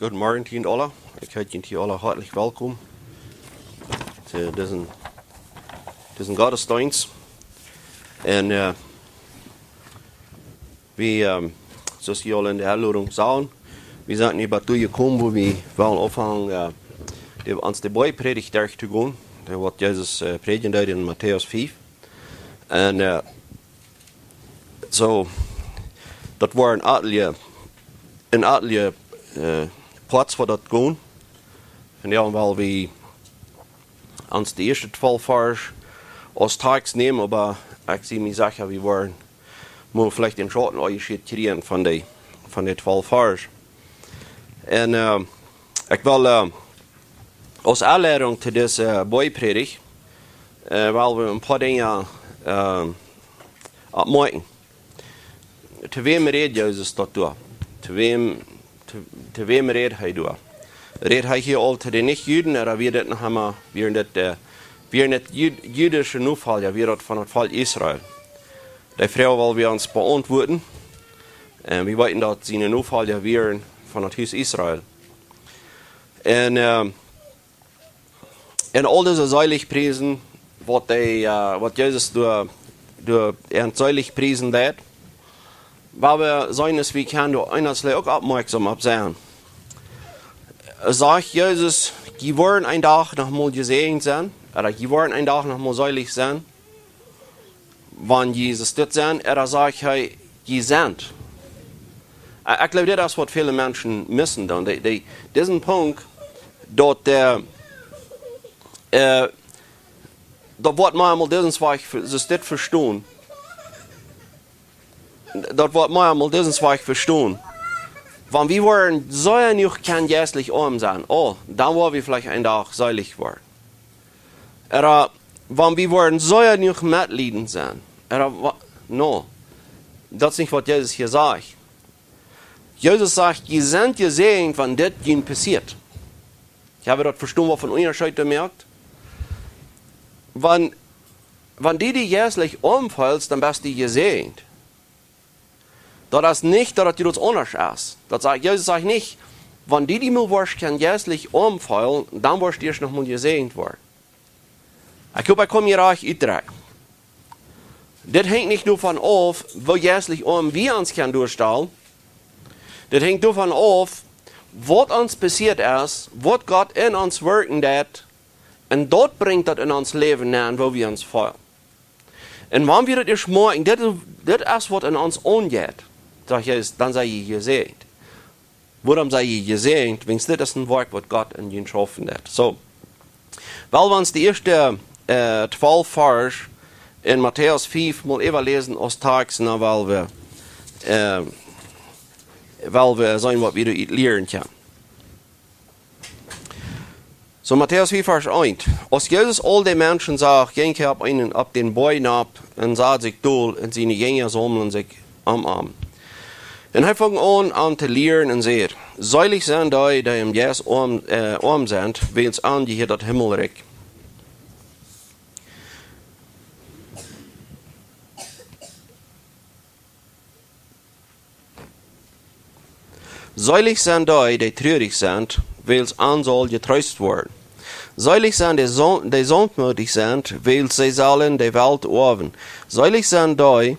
Guten Morgen Ihnen alle. Ich heiße Ihnen alle herzlich willkommen zu diesen Gottesdienst. Und zoals jullie in der Einladung sahen, wir sind hier dazu gekommen, wo wir wollen anfangen, uns die Beipredigt durchzugehen. Da wird Jesus predigen in Matthäus 5. Und so, das war ein Atelier Platz voor dat gaan. En ja, weil wir uns die ersten 12 Jahre als Tags nehmen, aber ich sehe mir sicher, wir wollen vielleicht den Schatten Unterschied kriegen von den 12 Jahren. Und ich will als Anleidung zu dieser Beipredigt, weil wir ein paar Dinge abmachen. Zu wem redet Jesus dazu? Zu wem redet hij door? Redet hij hier al te de niet-Juden, oder wir nicht jüdische Nufall, ja, wir das von dem Volk Israel. Die Frau wollen wir uns beantworten. Wir wollten, dass seine Nufall ja wir von dem Haus Israel. Und all diese Seiligpreisen, was Jesus durch Seiligpreisen lädt, weil wir sein, dass wir können einerlei auch aufmerksam auf sein. Sagt Jesus, die wollen einen Tag noch mal gesegnet sein, oder die wollen einen Tag noch mal seilig sein, wenn Jesus dort sind, oder sagt er, die sind. Ich glaube, das ist, was viele Menschen missen. Diesen Punkt, dort wird manchmal diesen Zweig, das verstehen. Dat wordt mij allemaal diesen Zweig verstehen. Wenn wir wollen so nicht kein geistlich arm sein, dann wollen wir vielleicht einen Tag seilig werden. Oder wenn wir wollen so nicht mitleiden sein, no, das ist nicht, was Jesus hier sagt. Jesus sagt, ihr seid gesegnet, wenn das ihnen passiert. Ich habe das verstanden, was von Unterschied merkt. Wenn die geistlich arm fällst, dann bist du gesegnet. Das ist nicht, dass du das anders ist. Jesus sagt nicht, wenn die mal wirst, kann geistlich umfallen, dann wirst du erst noch mal gesegnet werden. Ich glaube, ich komme hier auch uitdrukken. Das hängt nicht nur davon ab, wo geistlich wir uns können durchstellen. Das hängt davon ab, was uns passiert ist, was Gott in uns wirken hat, und dort bringt das in uns Leben an, wo wir uns fallen. Und wenn wir das erst merken, das ist, was in uns angeht, dann sei je gesegnet. Warum sei je gesegnet? Wenn das ist ein Werk, was Gott in ihnen geschaffen hat. So, weil wir uns die ersten 12 Vers in Matthäus 5 mal überlesen aus Tags, weil wir sehen, was wir lernen können. So, Matthäus 4, Vers 1. Als Jesus all die Menschen sah, ging er ab den Bäumen ab und sah sich dohl und seine Jünger sammeln sich am Arm. Und er fing an zu lehren und sagt, seilig sind die im Jes arm sind, wie uns an die hier das Himmelreich. Seilig sind die traurig sind, weil es an soll getröstet werden. Seilig sind die sanftmütig sind, weil sie sollen die Welt erben. Seilig sind die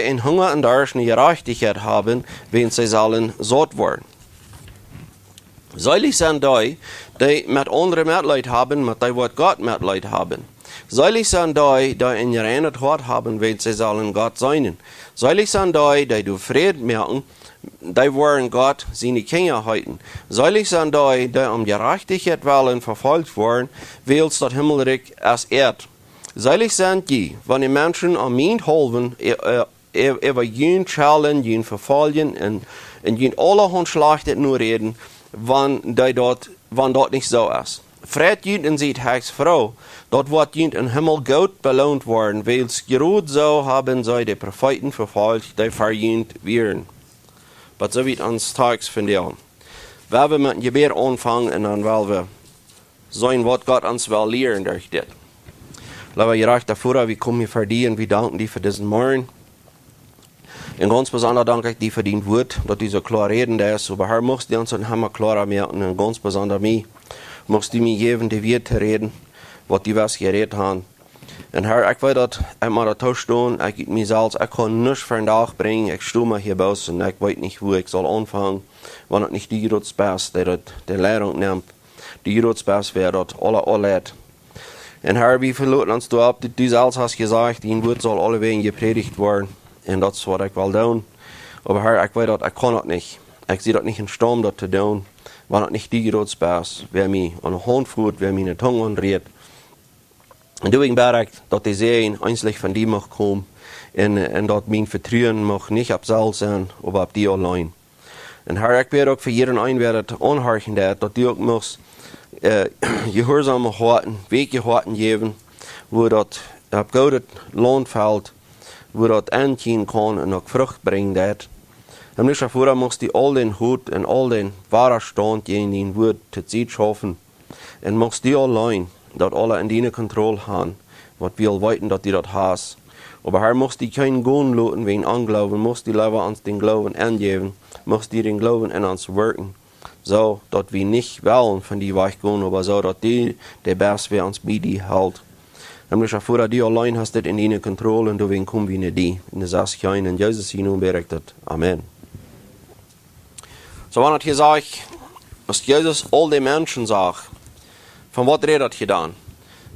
in Hunger und Durst und Gerechtigkeit haben, wenn sie sollen satt werden. Seilig sind die mit anderen Mitleid haben, mit dem Wort Gott Mitleid haben. Seilig sind die in gerenet Hort haben, wenn sie sollen Gott sein. Seilig sind die du Frieden merken, die wollen Gott seine Kinder halten. Seilig sind die Gerechtigkeit wollen verfolgt werden, weil es das Himmelreich als Erd. Seilig sind die, wenn die Menschen an mir helfen, über jen schallen, jen verfolgen und jen allerhand Schlechtes nur reden, wenn dort nicht so ist. Fred jen und sieht hex Frau, dort wird jen im Himmel gut belohnt worden, weil es gerade so haben sie die Propheten verfolgt, die verjähnt werden. Aber so wird uns Tags von dir. Weil wir mit dem Gebet anfangen und dann wollen wir sein, was Gott uns will lehren durch das. Lieber gerecht davor, wir kommen hier für dich und wir danken dir für diesen Morgen. En ganz besonders danke ich dir für dein Wort, dass du so klar reden ist. Aber Herr, musst du uns immer klarer merken, und ganz besonders mich, musst du mir geben, die Wort zu reden, was die was geredet haben. En Herr, ich weiß, dass ich mal da stehen, ich gebe mir selbst, ich kann nichts für einen Tag bringen, ich stehe mal hier raus und ich weiß nicht, wo ich soll anfangen, wenn es nicht die Rotspass, der die Lehrung nimmt, die Rotspass wäre dort alle. En Herr, wie verloren uns du ab, du selbst hast gesagt, dein Wort soll alle Wegen gepredigt werden, und das ist, was ich will tun. Aber Herr, ich weiß, dass ich kann das nicht. Ich sehe das nicht in Sturm, das zu tun, wenn es nicht die Rotspass, wer mich an den Hand führt, wer mir eine Tongue anredet. En deswegen bete ich, dass die Sehen einzeln von dir mag kommen und dass mein Vertrauen mag nicht auf selbst sein, aber auf dir allein. Und Herr, ich bete auch für jeden einen, der das anhören hat, dass du auch musst gehorsame Horten, Weggehorten geben, wo das auf gutes Land fällt, wo das anziehen kann und auch Frucht bringen wird. Und nicht davor musst du all den Hut und all den wahren Stand, den dein Wort zu Zeit schaffen. Und musst du allein, dass alle in deiner Kontrolle haben, was wir weiten, dass du das hast. Aber Herr, musst du keinen Gehen lassen wegen Anglauben, musst du lieber uns den Glauben angeben, musst du den Glauben in uns wirken, so, dass wir nicht wollen von dir weggehen, aber so, dass die, der Beste, wer uns bei dir hält. Nämlich davor, dass du allein hast das in deiner Kontrolle und deswegen kommen wir nicht die. Und das sage ich in Jesus' Namen berichtet. Amen. So, wenn ich hier sage, was Jesus all den Menschen sagt, von was redet ihr dann?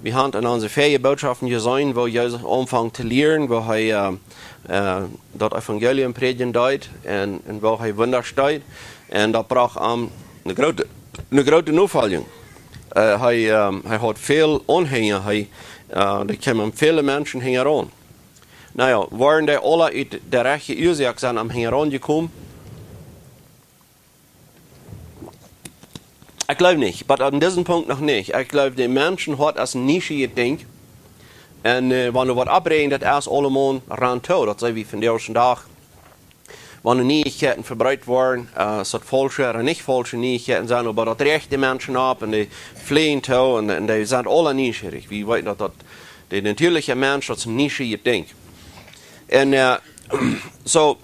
Wir haben in unseren Ferienbotschaften gesehen, wo Jesus anfängt zu lehren, wo er das Evangelium predigen deut und wo er Wunder steht. Und da braucht eine große Nachfolgung. Er hat viel Anhänger, da kommen viele Menschen heran. Naja, waren die alle aus der rechten Ursache sind am Heran gekommen? Ich glaube nicht, aber an diesem Punkt noch nicht. Ich glaube, die Menschen hat als Nische gedacht. Und wenn du was abreden, das erst allemal ran tun. Das sei wie von der ersten Tag. Wenn die Neuigkeiten verbreitet werden, es hat falsche oder nicht falsche Neuigkeiten sein, aber das recht die Menschen ab und die fliehen tun und die sind alle neugierig. Wie weit das der natürliche Mensch das Nische gedacht. Und so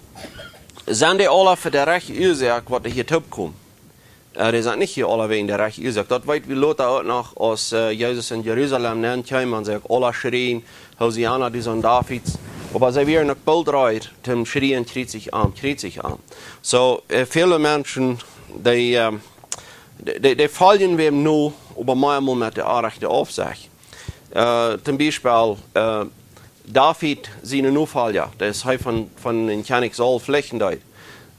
sind die alle für die rechte Ursache, was hier kommt. Die sind nicht hier alle wegen der rechten Ursache. Das weiß wie Lothar auch noch, als Jesus in Jerusalem nennt, man sagt, alle schreien, Hosianna, die Sohn Davids. Aber sie werden noch bald reit, zum Schreien, kriegt sich an. So, viele Menschen, die fallen wem nur, aber manchmal mit der Rechte auf sich. Zum Beispiel, David, seine Nufalja, das ist von den König Saul flächendeut.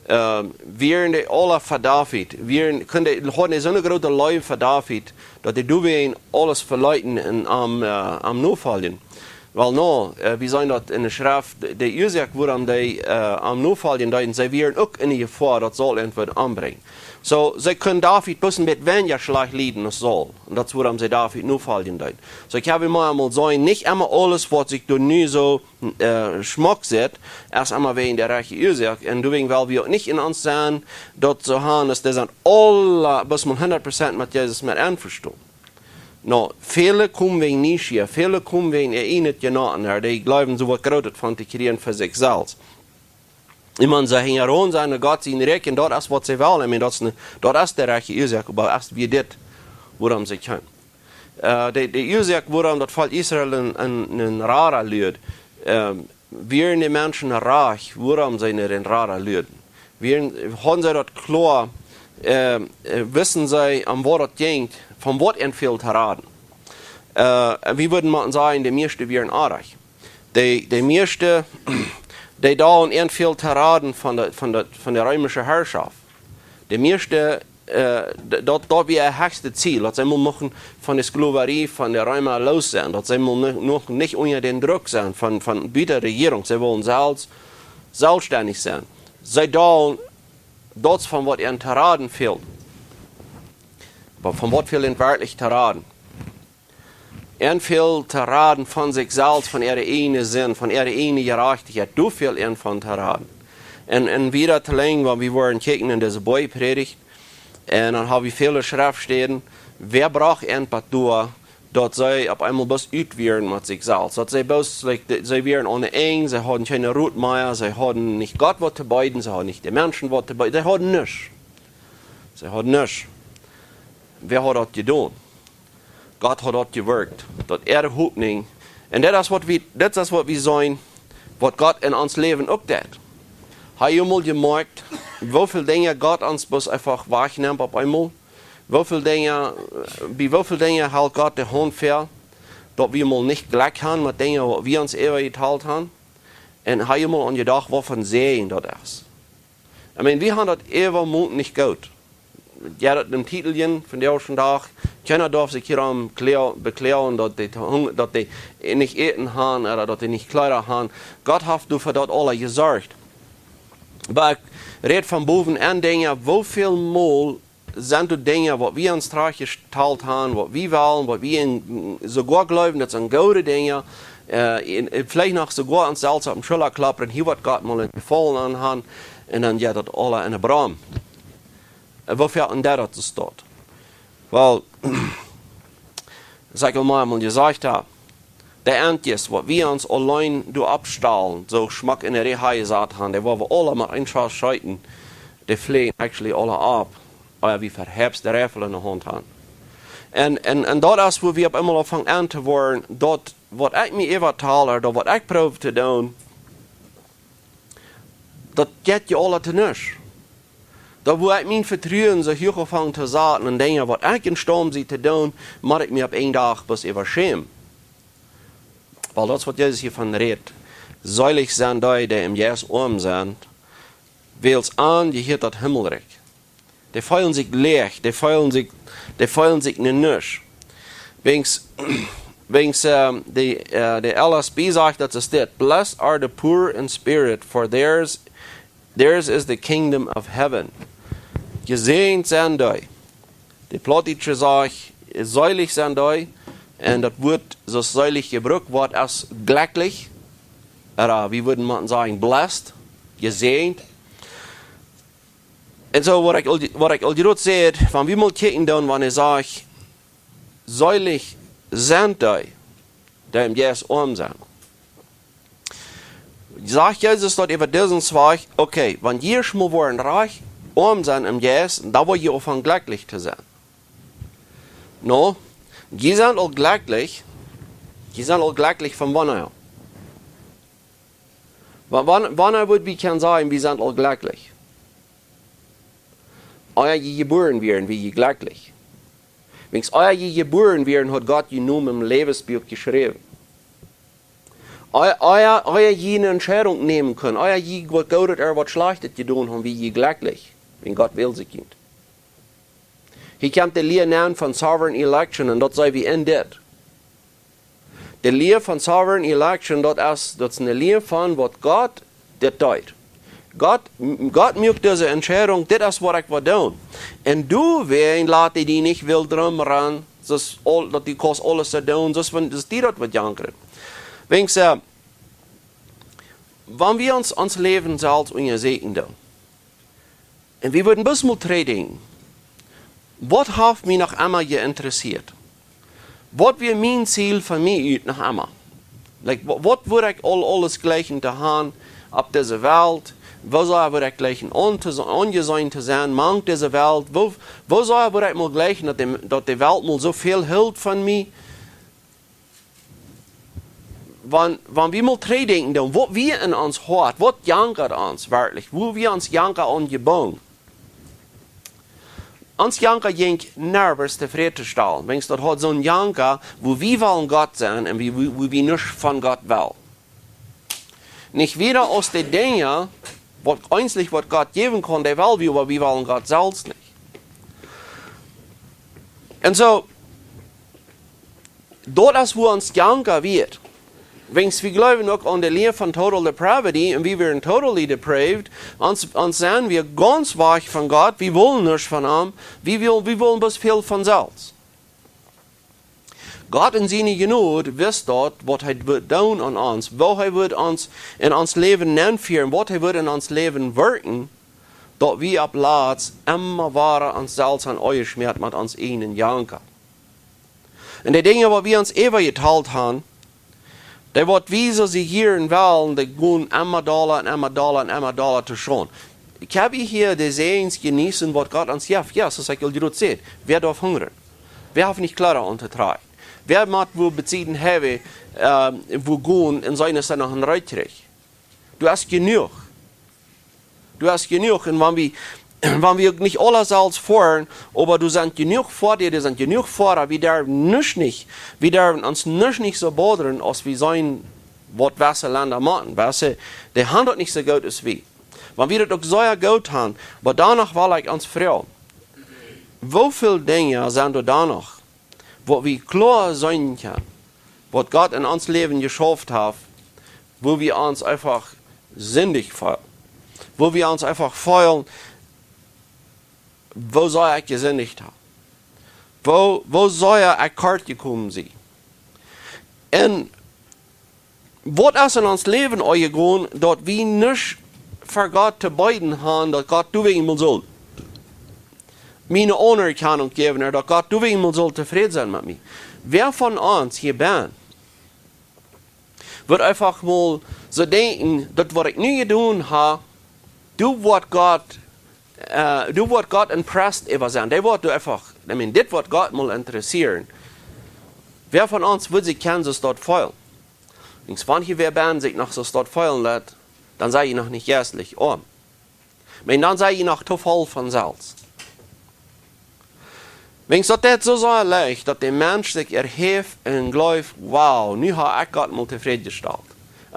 Wir die alle für David, wir haben so eine große Liebe für David, dass die ihn alles verleiten am Nufallen. Weil wir sehen das in der Schrift, die Ursache, woran die am Nufallen deuten, sie werden auch in die Gefahr, dass Saul entweder anbringen. So, sie können David ein bisschen mit weniger schlecht leiden als Saul. Und das woran sie David Nufallen deuten. So, ich habe mal sagen, nicht immer alles, was sich durch nie so Schmack sieht, erst einmal wegen der reichen Ursache. Und deswegen, weil wir auch nicht in uns sein, dort zu haben, dass die sind alle, bis man 100% mit Jesus mit einverstanden. No, viele kommen wegen Nische, viele kommen wegen nicht genaten, die glauben, so was Großes von zu kriegen für sich selbst. Iemand ze hingen rond zijn en God zien rekenen, dat is wat ze willen. Dat is de rechte Ursache, maar als wie dit, waarom ze kunnen. De Ursache, waarom dat Volk Israël een rara leert, wir die Menschen reich, waarom ze niet een rara leert. Wir haben sie dat klar, wissen sie, an wo das ging, von was entfehlt heraden. Wie würden man sagen, die meisten wären reich. Die meisten, die da entfehlt heraden von der römischen Herrschaft. Die meisten, dort wäre das höchste Ziel, dass sie machen von der Sklaverei, von der Römer los sein, dass sie noch nicht unter den Druck sein von der Regierung. Sie wollen selbstständig sein. Sie da, das von was ihnen Teraden fehlt. Aber von was fehlt ihnen wirklich Teraden? Ihnen fehlt Teraden von sich selbst, von ihrer eigenen Sinn, von ihrer eigenen Gerechtigkeit. Du fehlt ihnen von Teraden. Und wieder zu lang, weil wir waren kicken in diese Boy-Predigt, und dann habe ich viele Schriftstellen, wer braucht etwas durch, dat zij op einmal best uitweren mit sich selbst. Dat zij best, zij wären ohne eng, zij hadden keine Ruhe mehr, zij hadden nicht Gott wat te beiden, zij hadden nicht die Menschen wat te beiden, zij hadden nichts. Zij hadden nichts. Wer hat dat gedaan? Gott hat dat gewerkt. Dat de hoopning. En dat is wat we zijn, wat Gott in ons leven ook deed. Hij je mal gemerkt, hoeveel dingen Gott ons best einfach wahrneemt op einmal? Bij hoeveel dingen haalt Gott de hand ver, dat we mal nicht gleich haben mit dingen wat we ons eeuwig geteilt haben? En hij je mal aan je dag wat van Sehen dat is. I mean, we haben dat eeuwig Mond nicht gut. Ja, dat een titelchen van de eerste dag. Keiner darf sich hierom beklagen, dat die nicht eten haben oder dat die nicht Kleider haben. Gott hat dafür dat alle gezorgd. Maar ik red van bovenaan dingen, hoeveel mal sind die Dinge, wat wir uns traag geteilt haben, wat wir wollen, wat wir sogar glauben, dat zijn gute Dinge, vielleicht noch sogar uns selbst auf den Schulter klappern, hier wird Gott mal gefallen an haben, und dann geht das alle in den Bram. Wofür an der das dort? Weil, sag ich mal gesagt habe, der Erntes, was wir uns allein abstahlen, so Schmack in der Rehe gesagt haben, der wo wir alle mal einschalten, die fliehen actually alle ab, aber wie verherbst der Räffel in der Hand haben. Und dort ist, wo wir immer anfangen an zu werden, dort, was ich mir überteile, dort, was ich probe zu tun, das geht ja alle zu nichts. Da wo ich mein Vertrauen so hoch anfangen zu sagen und denke, was ich in Sturm sie zu tun, muss ich mir auf einen Tag bis überschämen. Weil das, was Jesus hiervon redet. Seilig sind die, die im Jesus arm sind, weil es an, die hier das Himmelreich. Die fühlen sich leer, die fühlen sich nicht. Wenn's der LSB sagt, dass es steht, blessed are the poor in spirit, for theirs is the kingdom of heaven. Gesegnet sind die. Die Plattdeutsche sagt, seilig sind die, und das Wort, so seilig gebraucht wird, als glücklich, oder wie würden man sagen, blessed, gesegnet. Und so, was ich all die sehe, wenn wir mal kicken, wenn ich sage, seilig sind die im Jesus arm sind. Sagt Jesus dort über diesen Zweig, okay, wenn ihr schon mal reich, arm sein im Jesus, da wollt ihr auch glücklich zu sein. No, die sind auch glücklich von wann her? Wann wird wir können sagen, wir sind auch glücklich? Euer je geboren werden, wie je glücklich. Wenn euer je geboren werden, hat Gott je nun im Lebensbuch geschrieben. Euer je eine Entscheidung nehmen können. Euer je was Gutes oder was Schlechtes getan haben, wie je glücklich. Wenn Gott will sich kind. Hier kommt die Lehre von Sovereign Election und das sei wie in das. Die Lehre von Sovereign Election, das ist eine Lehre von, was Gott das tut. Gott macht diese Entscheidung, das ist, was ich will tun. Und du, wen lässt die nicht will drum ran, dass die kostet alles zu tun, dass die das wird jankern. Wenn wir uns Leben selbst untersuchen, und wir würden bis mal treten, was hat mich noch einmal interessiert? Was wäre mein Ziel für mich noch einmal? Was würde ich alles gleichen zu haben auf dieser Welt? Wo soll ich gleichen angesehen zu sein, mang dieser Welt? Wo soll ich mal gleichen, dass die Welt mal so viel hält von mir? Wenn wir mal treten, was wir in uns hat, was jankert uns wirklich, wo wir uns jankern angebogen. Uns Janker jink nervös zufriedenzustellen. Wenn es dort hat so ein Janker, wo wir wollen Gott sein und wo wir nicht von Gott wollen. Nicht wieder aus den Dingen, was einzig was Gott geben kann, der will wir, aber wir wollen Gott selbst nicht. Und so, dort ist, wo uns Janker wird, wenn wir glauben auch an die Lehre von Total Depravity und wir werden totally depraved, uns sehen wir ganz weit von Gott, wir wollen nicht von ihm, wir wollen bis viel von selbst. Gott in seiner Genüge wisst dort, was er wird tun an uns, wo er wird uns in uns Leben führen, was er wird in uns Leben wirken, dass wir ab Platz immer wahrer uns selbst an euch schmerzt mit uns ihnen Janker. Und die Dinge, die wir uns immer geteilt haben, die wird wie so sie hier in Wellen, die gehen immer Dollar und immer Dollar und immer Dollar zu schon. Ich habe hier die Sehens genießen, was Gott uns gibt. Ja, so sagt ihr das seht. Wer darf hungern? Wer darf nicht klarer untertragen? Wer macht wo beziehen haben, wo gehen in seine Sinne nach einem Reitreich? Du hast genug. Du hast genug. Und wenn wir nicht alles als fahren, aber du sind genug vor dir, du sind genug vor, wir dürfen uns nicht so bodern, als wir sein, was welche Länder machen. Weißt, die handelt nicht so gut als wir. Wenn wir das auch so gut haben, aber danach war ich uns froh. Wie viele Dinge sind da danach, wo wir klar sein können, was Gott in uns Leben geschafft hat, wo wir uns einfach sündig fühlen, wo wir uns einfach fühlen, wo soll ich gesündigt haben? Wo soll ich kort gekommen sein? Und was ist in uns Leben gegangen, dass wir nicht für Gott zu beiden haben, dass Gott du wegen mir soll. Meine Anerkennung geben, dass Gott du wegen mir soll zufrieden sein mit mir. Wer von uns hier bin, wird einfach mal so denken, dass was ich nie getan habe, du wird Gott impressed über sein. Der wird einfach, das wird Gott mal interessieren. Wer von uns wird sich kennen, sich dort feilen? Wenn manche wer sich noch so dort feilen lässt, dann sei ich noch nicht geistlich arm. Aber dann sei ich noch zu voll von Salz. Wenn es das so leicht, dass der Mensch sich erhebt und glaubt, wow, nu habe ich Gott mal zufriedengestellt.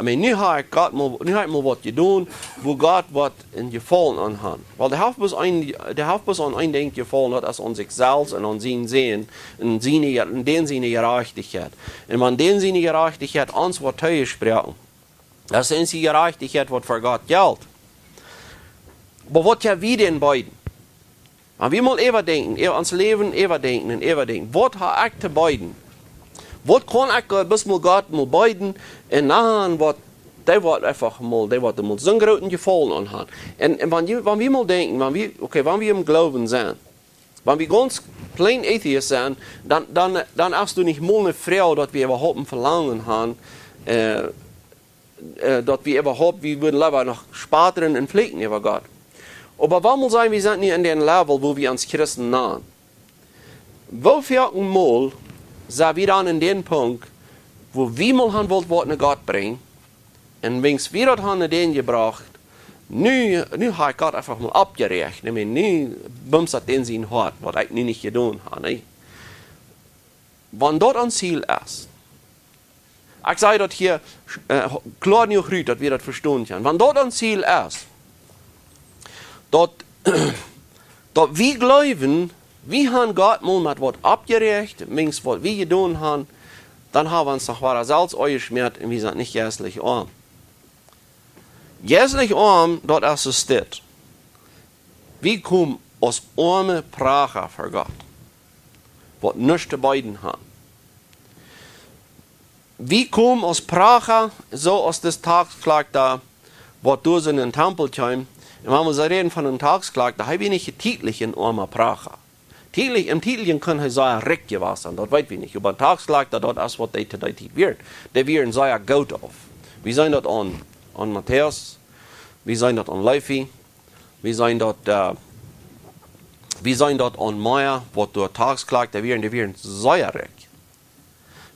Nu habe ich mal was getan, wo Gott was in Gefallen anhat. Weil der hat bloß an ein Ding gefallen hat, als an sich selbst und an sein Sehen, in den seine Gerechtigkeit. Und wenn den seine Gerechtigkeit uns was teuer sprechen, das ist die Gerechtigkeit, was für Gott gilt. Aber was ja wir den beiden? Wenn wir mal überdenken, ans Leben überdenken, was habe ich zu beiden? Was kann ich bis mal Gott mal beiden und nachher, was der wird einfach mal, der wird mal so einen großen Gefallen anhaben. Und wenn wir mal denken, wenn wir im Glauben sind, wenn wir ganz plain Atheist sind, dann hast du nicht mal eine Frau, dass wir überhaupt ein Verlangen haben, dass wir überhaupt, wir würden lieber noch sparen und pflegen über Gott. Aber warum muss sein, wir sind nicht in dem Level, wo wir uns Christen nahen? Wo vierten Mal sind wir dann in dem Punkt, wo wir mal haben wollt, was Gott bringen, und wenn wir das haben den gebracht, nu habe ich Gott einfach mal abgerechnet, nu bums hat den sein Hart, was ich nicht getan habe. Ne? Wenn das ein Ziel ist, ich sage das hier klar nicht rüht, dass wir das verstehen können. Wenn das ein Ziel ist, dass wir glauben, wir haben Gott mal mit was abgerechnet, wenigstens was wir getan haben, dann haben wir uns nach wahrer Salz eingeschmiert und wir sind nicht geistlich arm. Geistlich arm, das ist das. Wir kommen aus armen Pracher für Gott, was nichts zu beiden haben. Wir kommen aus Pracher, so aus des Tagsklag da, was du in den Tempel kommen. Und wenn wir reden von einem Tagsklag, da habe ich nicht getitelt in armer Pracher. Im Titel können wir sagen, recht gewesen, das weiß ich nicht. Aber ein Tagsklag, das ist, was der Titel wird. Der wird sehr gut auf. Wir sehen das an Matthäus, wir sehen das an Levi, wir sehen das an Meier, was der Tagsklag, der wird sehr recht.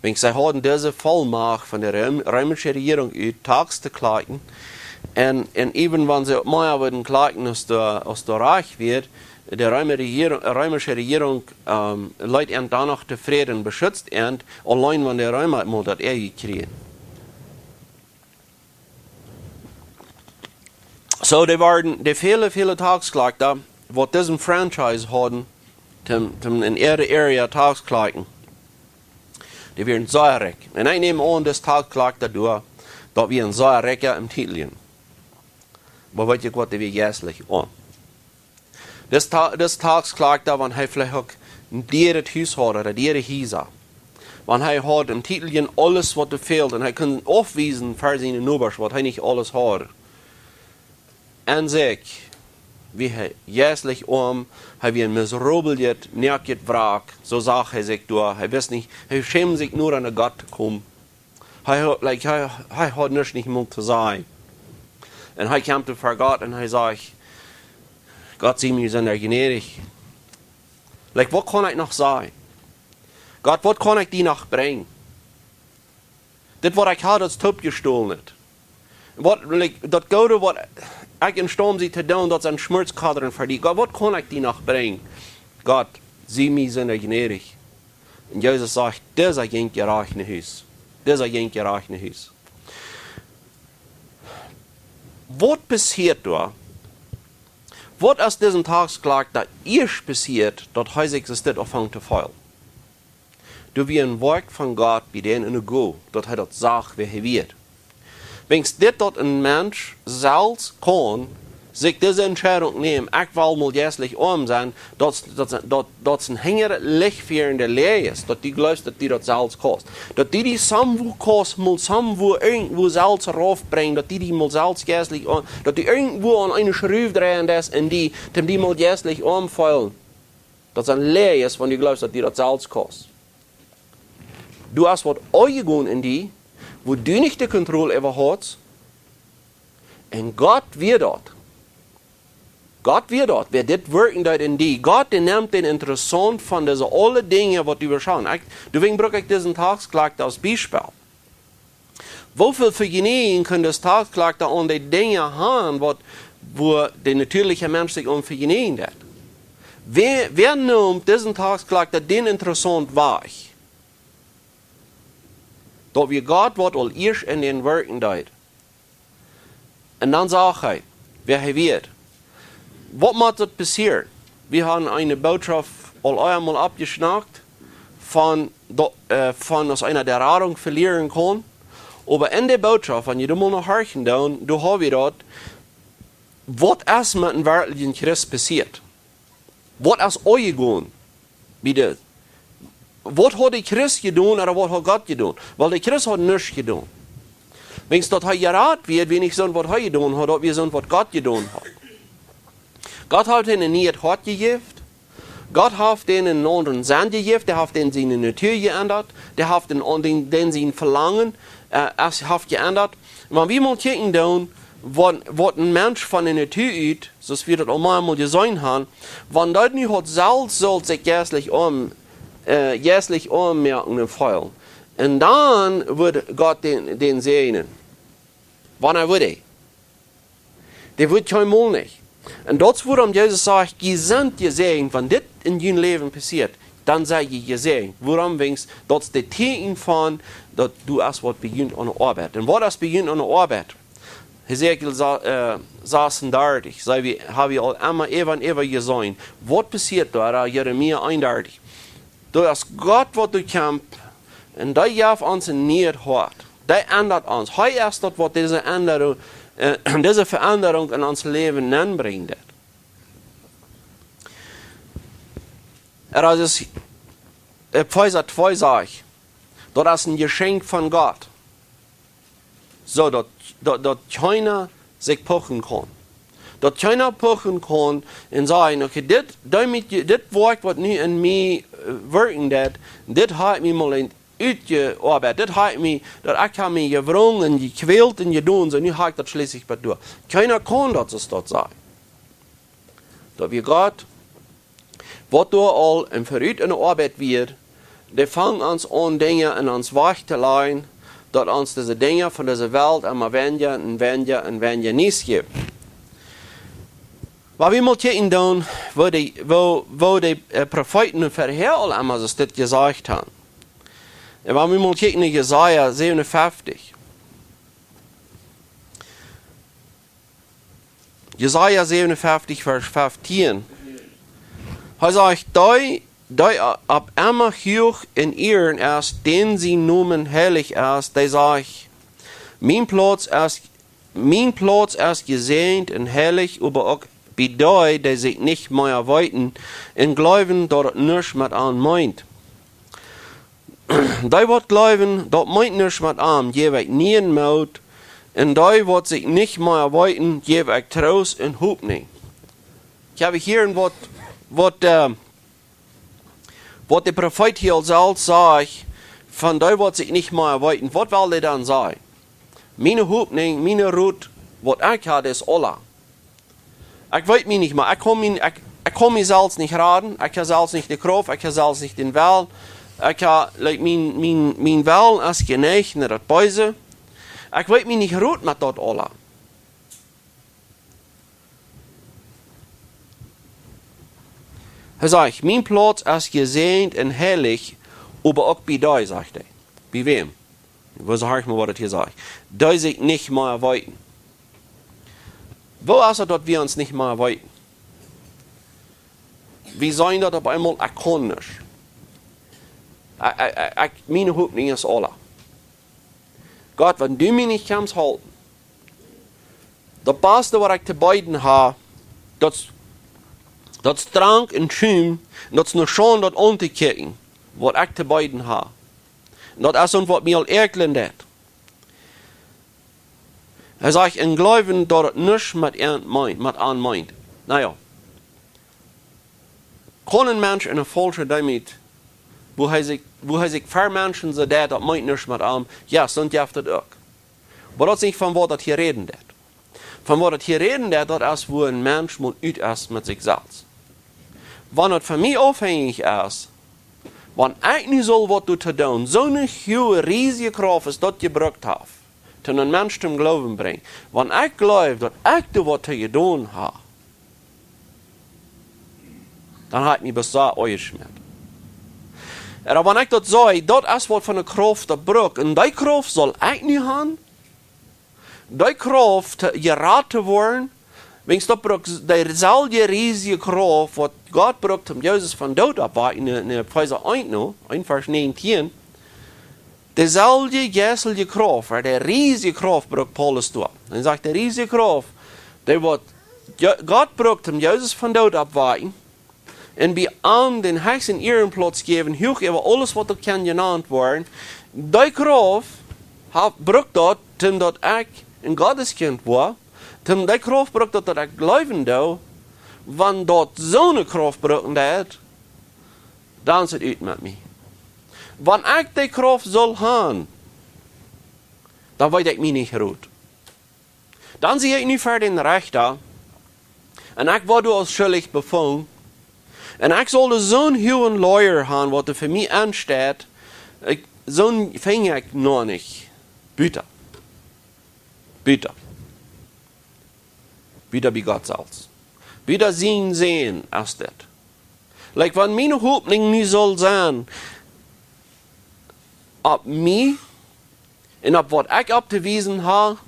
Wenn sie haben diese Vollmacht von der römischen Regierung tags zu klagen, und eben wenn sie Meier würden klagen, aus der Reich wird, die römische Regierung Leute danach zufrieden beschützt und allein wenn der Römer mal das gekriegt. So, die viele Tagsklagter, die diesen Franchise haben, in ihrer Area Tagsklagen, die werden sehr reich. Und ich nehme an, das Tagsklagter durch, dass wir ein sehr reicher im Titel. Aber weiß ich, was wir geistlich an. Das Tagsklagter, wenn er vielleicht auch ein Dieres Haus hat oder Dieres Häuser, wenn er hat im Titel alles, was fehlt, und er kann aufweisen für seine Nachbarn, was er nicht alles hat, an sich, wie er jässlich wie ein miserabelt, nerket Wrack, so sagt er sich durch, er weiß nicht, er schämt sich nur an Gott zu kommen. Er hat nicht mehr zu sein. Und er kam vor Gott und er sagt, Gott, sieh mir sind gnädig. Was kann ich noch sagen? Gott, was kann ich dir noch bringen? Das, was ich habe, das ist gestohlen. Das Gute, was ich in Sturm sie zu tun, das ist ein Schmerzkader für dich. Gott, was kann ich dir noch bringen? Gott, sieh mir sind gnädig. Und Jesus sagt, das ist ein gereichtes Haus. Das ist ein gereichtes Haus. Was passiert da? Was aus diesem Tag gesagt, dass erst passiert, dass heute existiert anfängt zu fallen? Du wie ein Werk von Gott, bei denen in der Go, dass er das sagt, wie er wird. Wenn es dit dat ein Mensch selbst kann, sich diese Entscheidung nehmen, ich will mal jässlich sein, dass ein hängere lichtführende Lehre ist, dass die glaubst, dass die das selbst kostet. Dass die samwo kost, mal samwo irgendwo selbst raufbringen, dass die mal selbst jässlich dass die irgendwo an eine Schraube drehen ist, und die mal jässlich umfallen. Das ist ein Lehre ist, wenn die glaubst, dass die das selbst kostet. Du hast was eingegangen in die, wo du nicht die Kontrolle über hast, und Gott wird dort. Gott wird dort, wer das wirken dort in die. Gott, der nimmt den interessant von diesen alle Dinge, die wir schauen. Deswegen brauche ich diesen Tagsklagte als Beispiel. Wofür Vergnügen können das Tagsklagte an die Dinge haben, wo der natürliche Mensch sich vergnügen hat? Wer nimmt diesen Tagsklagte den interessant war? Dass wir Gott wird all erst in den Wirken dort. Und dann sagt er, wer er wird. Was muss das passieren? Wir haben eine Botschaft all einmal abgeschnackt, von aus einer der Radung verlieren kann. Aber in der Botschaft, wenn ihr mal noch horchen, dann haben wir dort, was ist mit dem wirklichen Christ passiert? Was ist euch gegangen? Bitte. Was hat der Christ getan oder was hat Gott getan? Weil der Christ hat nichts getan. Wenn es dort geraten wird, wenn ich so was er getan hat, dass wir so was Gott getan hat. Gott hat ihnen nie ein Hort gegeben. Gott hat ihnen einen anderen Sinn gegeben. Der hat ihnen seine Natur geändert. Der hat den sein Verlangen hat geändert. Wenn wir mal gucken, was ein Mensch von der Natur ist, so wie wir das auch mal gesehen haben, wenn das nicht hat, soll sich jässlich ummerken im Feuer. Und dann wird Gott den segnen. Wann er würde. Der wird kein Mal nicht. Und das, worum Jesus sagt, ihr seid gesegnet, wenn das in deinem Leben passiert, dann seid ihr gesegnet. Worum wings, das ist der Teken von, dass du erst was beginnt an der Arbeit. Und was beginnt an der Arbeit? Hesekiel saßen dort, habe ich immer ever gesehen. Was passiert da? Jeremia 31. Du hast Gott, was du kämpfst, und der darf uns nicht hart. Der ändert uns. Heute ist das, was diese Veränderung in unser Leben anbringt. Das ist Epheser 2 sagt, das ist ein Geschenk von Gott. So, dass keiner sich pochen kann. Dass keiner pochen kann und sagen, okay, das Wort, was nicht in mir wirken, das hat mich mal uitgearbeitet. Das hat mich, dass ich mich gewrungen, gequält und getan, so nu habe ich das schließlich bei durch. Keiner kann das sagen. Da wir Gott, was da all im Verrüt in der Arbeit wird, der fangen uns an, Dinge in uns wach zu leihen, dass uns diese Dinge von dieser Welt immer weniger nichts gibt. Weil wir mal gucken, dann, wo die Propheten vorher all einmal das gesagt haben. Und wenn wir mal gucken in Jesaja 57. Jesaja 57, Vers 15. Er sagt, da ab immer hoch in ihren erst, den sie nomen herrlich erst, der sagt, mein Platz erst gesehnt und herrlich, aber auch bei dei, der sich nicht mehr weiten, in Glauben, dort nichts mit an meint. Die wird glauben, dort meint nichts mit an, jeweils nie in Maut, und die wird sich nicht mehr weiten, jeweils Trost und Hoffnung. Ich habe hier was der Prophet hier sagt, von da wird sich nicht mehr erweitern. Was will er dann sagen? Meine Hoffnung, meine Ruth, was ich habe, ist Allah. Ich weiß mich nicht mehr. Ich kann mich selbst nicht raten. Ich habe selbst nicht die Kraft. Ich habe selbst nicht den Willen. Ich habe, mein Willen ist geneigt nach das Böse. Ich weiß mich nicht ruht mit dort Allah. Er sagt, mein Platz ist gesehnt und herrlich, aber auch bei dir, sagt er. Bei wem? Wo sag ich mal, was das hier sagt? Da sich nicht mehr erweitern. Wo ist es, dass wir uns nicht mehr erweitern? Wir sagen das auf einmal, ich kann nicht. Meine Hoffnung ist Allah. Gott, wenn du mich nicht kannst halten, das Beste, was ich zu beiden habe, das Trank und Schum, das ist nur schon das Unterkicken, was ich zu beiden habe. Das ist, was mir al erklärt hat. Er sagt, in Glauben, dass es nichts mit an meint. Naja. Kann ein Mensch in einer falschen damit, wo er sich für Menschen sagt, das meint nichts mit an, ja, so und das auch. Aber das ist nicht von was das hier reden wird. Von was das hier reden wird, das ist, wo ein Mensch mal ut ist mit sich selbst. Wenn das von mir abhängig ist, wenn ich nicht soll, was du zu tun, so eine hohe, riesige Kraft ist, das gebraucht habe, zu einem Menschen zum Glauben bringen. Wenn ich glaube, dass ich da was zu tun habe, dann hat mich besser eingeschmiert. Aber wenn ich das sage, das ist was von der Kraft der braucht, und die Kraft soll ich nicht haben, die Kraft geraten worden, wenn es dort braucht, dieselbe riesige Kraft, was Gott braucht, um Jesus von Tod abzuwecken, in Epheser 1, Vers 19, dieselbe geistliche Kraft, der riesige Kraft braucht Paulus dort. Er sagt, der riesige Kraft, der wird Gott braucht, um Jesus von Tod abzuwecken, und bei allen den höchsten Ehrenplatz geben, hoch über alles, was da kann genannt werden, die Kraft braucht dort, um dass ich ein Gotteskind war, um die Kraft braucht dort, dass ich glauben darf, wenn dort so eine Kraft brauchen hat, dann ist es ut mit mir. Wenn ich die Kraft soll haben, dann weiß ich mich nicht ruht. Dann sehe ich nicht für den Rechter, und ich wurde als schuldig befunden, und ich sollte so einen hohen Lawyer haben, was für mich ansteht, so einen fänge ich noch nicht. Bitte. Bitte. Bitte bei Gott selbst. Bitte sehen als das. Like, wenn meine Hoffnung nicht soll sein, ab mich, und ab was ich abzuweisen habe,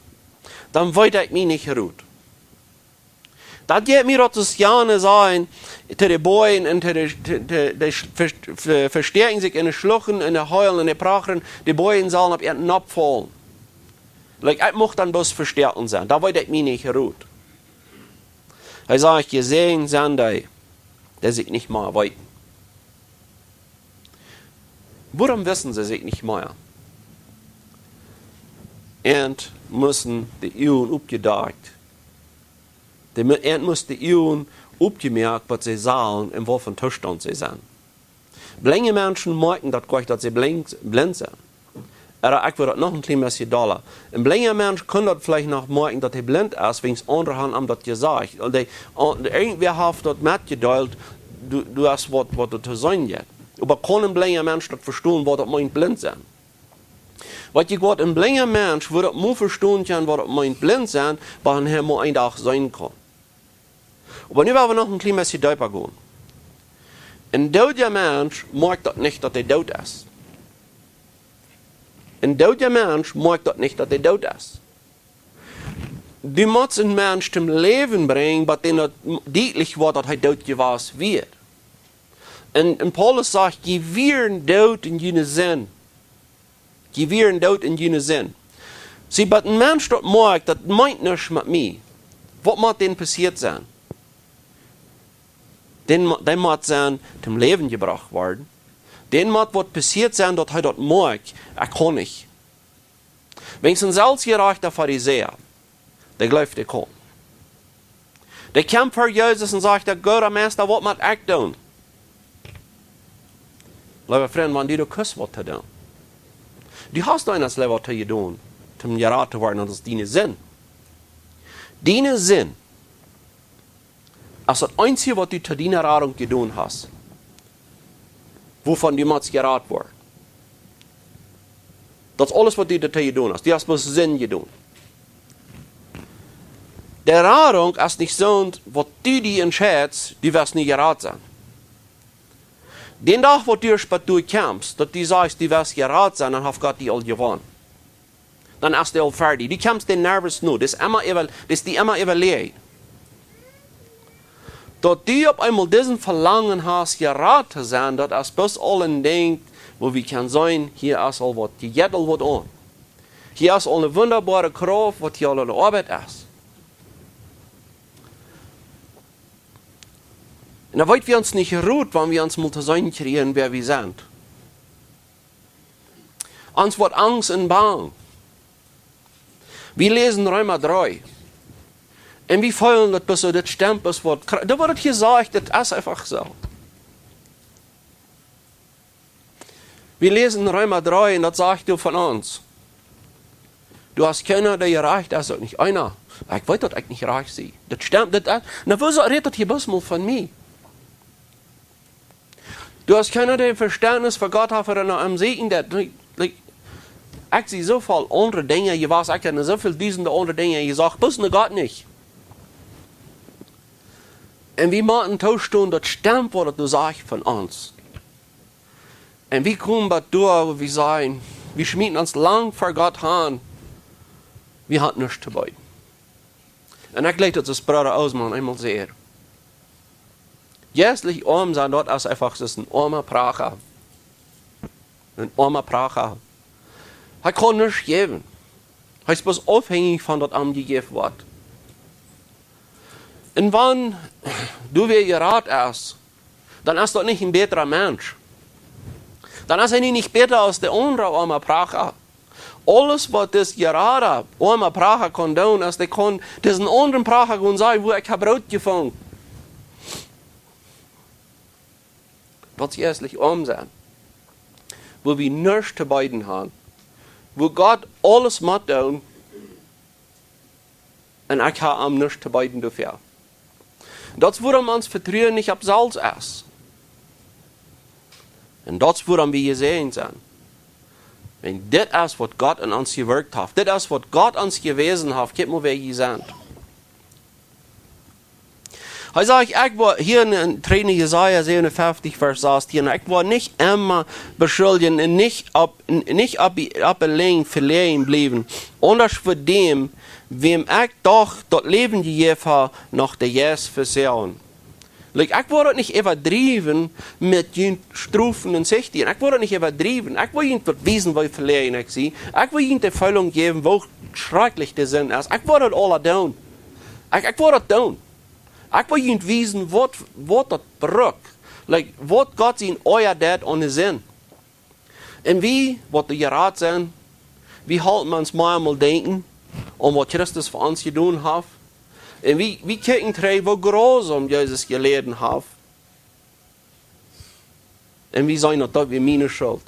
dann weiß ich mich nicht ruht. Das geht mir das gerne sein, zu den Bäumen und die verstärken sich in den Schluchen, in den Heulen, in den Prachen, die Bäume sollen ab ihren abfallen. Like, ich muss dann bloß verstärken sein, da weiß ich mich nicht ruht. Er sagt, gesehen sind die, der sich nicht mehr erweitern. Warum wissen sie sich nicht mehr? Und müssen die Juden aufgedacht. Und muss die Juden aufgemerkt, was sie sagen, in welchem Zustand sie sind. Blinde Menschen merken das gleich, dass sie blind sind. Aber ich würde noch ein klein bisschen doller. Ein blinder Mensch kann das vielleicht noch merken, dass er blind ist, wenn es andere haben das gesagt. Irgendwer hat das mitgeteilt, du hast was du zu sein hast. Aber kann ein blinder Mensch das verstehen, was das meint blind sein? Weil ich ein blinder Mensch würde nur verstehen können, was das meint blind sein, weil er nur ein Tag sein kann. Aber nu wollen wir noch ein klein bisschen tiefer gehen. Ein toter Mensch merkt das nicht, dass er tot ist. Ein toter Mensch merkt das nicht, dass er tot ist. Du musst einen Mensch zum Leben bringen, bei dem deutlich wird, dass er tot gewesen wird. Und Paulus sagt, gewähren tot in jener Sinn. Gewähren tot in jener Sinn. Sie, aber ein Mensch, das merkt, das meint nichts mit mir. Was muss denn passiert sein? Den muss sein zum Leben gebracht werden. Den muss was passiert sein, dass er das merkt, er kann nicht. Wenn es ein selbstgerechter Pharisäer, der glaubt, er kann. Der kämpft für Jesus und sagt, der Gott, Meister, was muss ich tun? Liebe Freunde, wenn du küsst, was zu tun. Du hast eines Leben zu tun, um gerat zu werden, und das ist deine Sinn. Deine Sinn ist das Einzige, was du zu deiner Radung getan hast, wovon du musst gerat werden. Das ist alles, was du dazu getan hast. Du hast bloß Sinn getan. Der Radung ist nicht so, was du dir entscheidest, du wirst nicht gerat sein. Den Tag, wo du durchkämpfst, dass du sagst, du wirst gerat sein, dann hat Gott dich all gewonnen. Dann ist du all fertig. Du kämpfst den Nervus nur. Das ist die immer überlegt. Dass du auf einmal diesen Verlangen hast, gerat zu sein, das ist bloß allen denkt, wo wir können sein, hier ist all was, die geht all was an. Hier ist all eine wunderbare Kraft, was hier all eine Arbeit ist. Und da wollen wir uns nicht ruhen, wenn wir uns mal zu sein kriegen, wer wir sind. Uns wird Angst und Bang. Wir lesen Römer 3. Und wir fühlen, dass bis so das Stempel wird. Da wird gesagt, das ist einfach so. Wir lesen Römer 3 und das sagt du von uns. Du hast keiner, der gereicht ist, und nicht einer. Ich weiß, dass ich nicht reich bin. Das stimmt. Na, wieso redet hier bloß mal von mir? Du hast keiner, der Verständnis für Gott hat, für einen Segen, der, ich sehe so viele andere Dinge, ich weiß, ich habe so viele diese andere Dinge, ich sage, bloß ne Gott nicht. Und wir machen tauschen, das stimmt, was du sagst von uns. Und wir kommen bei dir, wo wir sagen, wir schmieden uns lang vor Gott an, wir haben nichts zu beiden. Und ich lege das Bruder aus, man einmal sehr. Jährlich arm sein, dort ist einfach, das ist ein armer Pracher. Ein armer Pracher. Er kann nichts geben. Er ist bloß abhängig von dort am gegeben wird. Und wenn du wie gerat hast, dann ist dort nicht ein besserer Mensch. Dann ist er nicht besser als der andere arme Pracher. Alles, was das gerade arme Pracher kann tun, ist, der kann diesen anderen Pracher sagen, wo ich habe Brot gefangen. Das erstlich arm sein. Wo wir nichts zu beiden haben. Wo Gott alles macht tun. Und ich habe am nichts zu beiden dafür. Das würde man uns vertrauen nicht ab Salz essen. Und das würden wir gesehen sein. Wenn das ist, was Gott in uns gewirkt hat, das ist, was Gott uns gewesen hat, guck mal, wer wir sind. Er sagt, ich war hier in 3. Jesaja 57, Vers 16, ich war nicht immer beschuldigt und nicht allein verlegen blieben. Anders für dem, wem ich doch das Leben gegeben habe, nach der Jes versehen. Ich wurde nicht übertrieben mit den Strufen und Sichten. Ich wurde nicht übertrieben. Ich will ihnen wissen, wo verlegen ich sie. Ich will ihnen die Füllung geben, wo schrecklich der Sinn ist. Ich wurde alles tun. Ich wurde das tun. Ich will ihnen wissen, was das braucht. Was Gott in euer Dad ohne Sinn. Und wie, was die Rat sind, wie halten wir uns mal denken, was Christus für uns getan hat. Und wie kijken wir, wo grausam Jesus geleden hat. Und wie sagen das wie meine Schuld.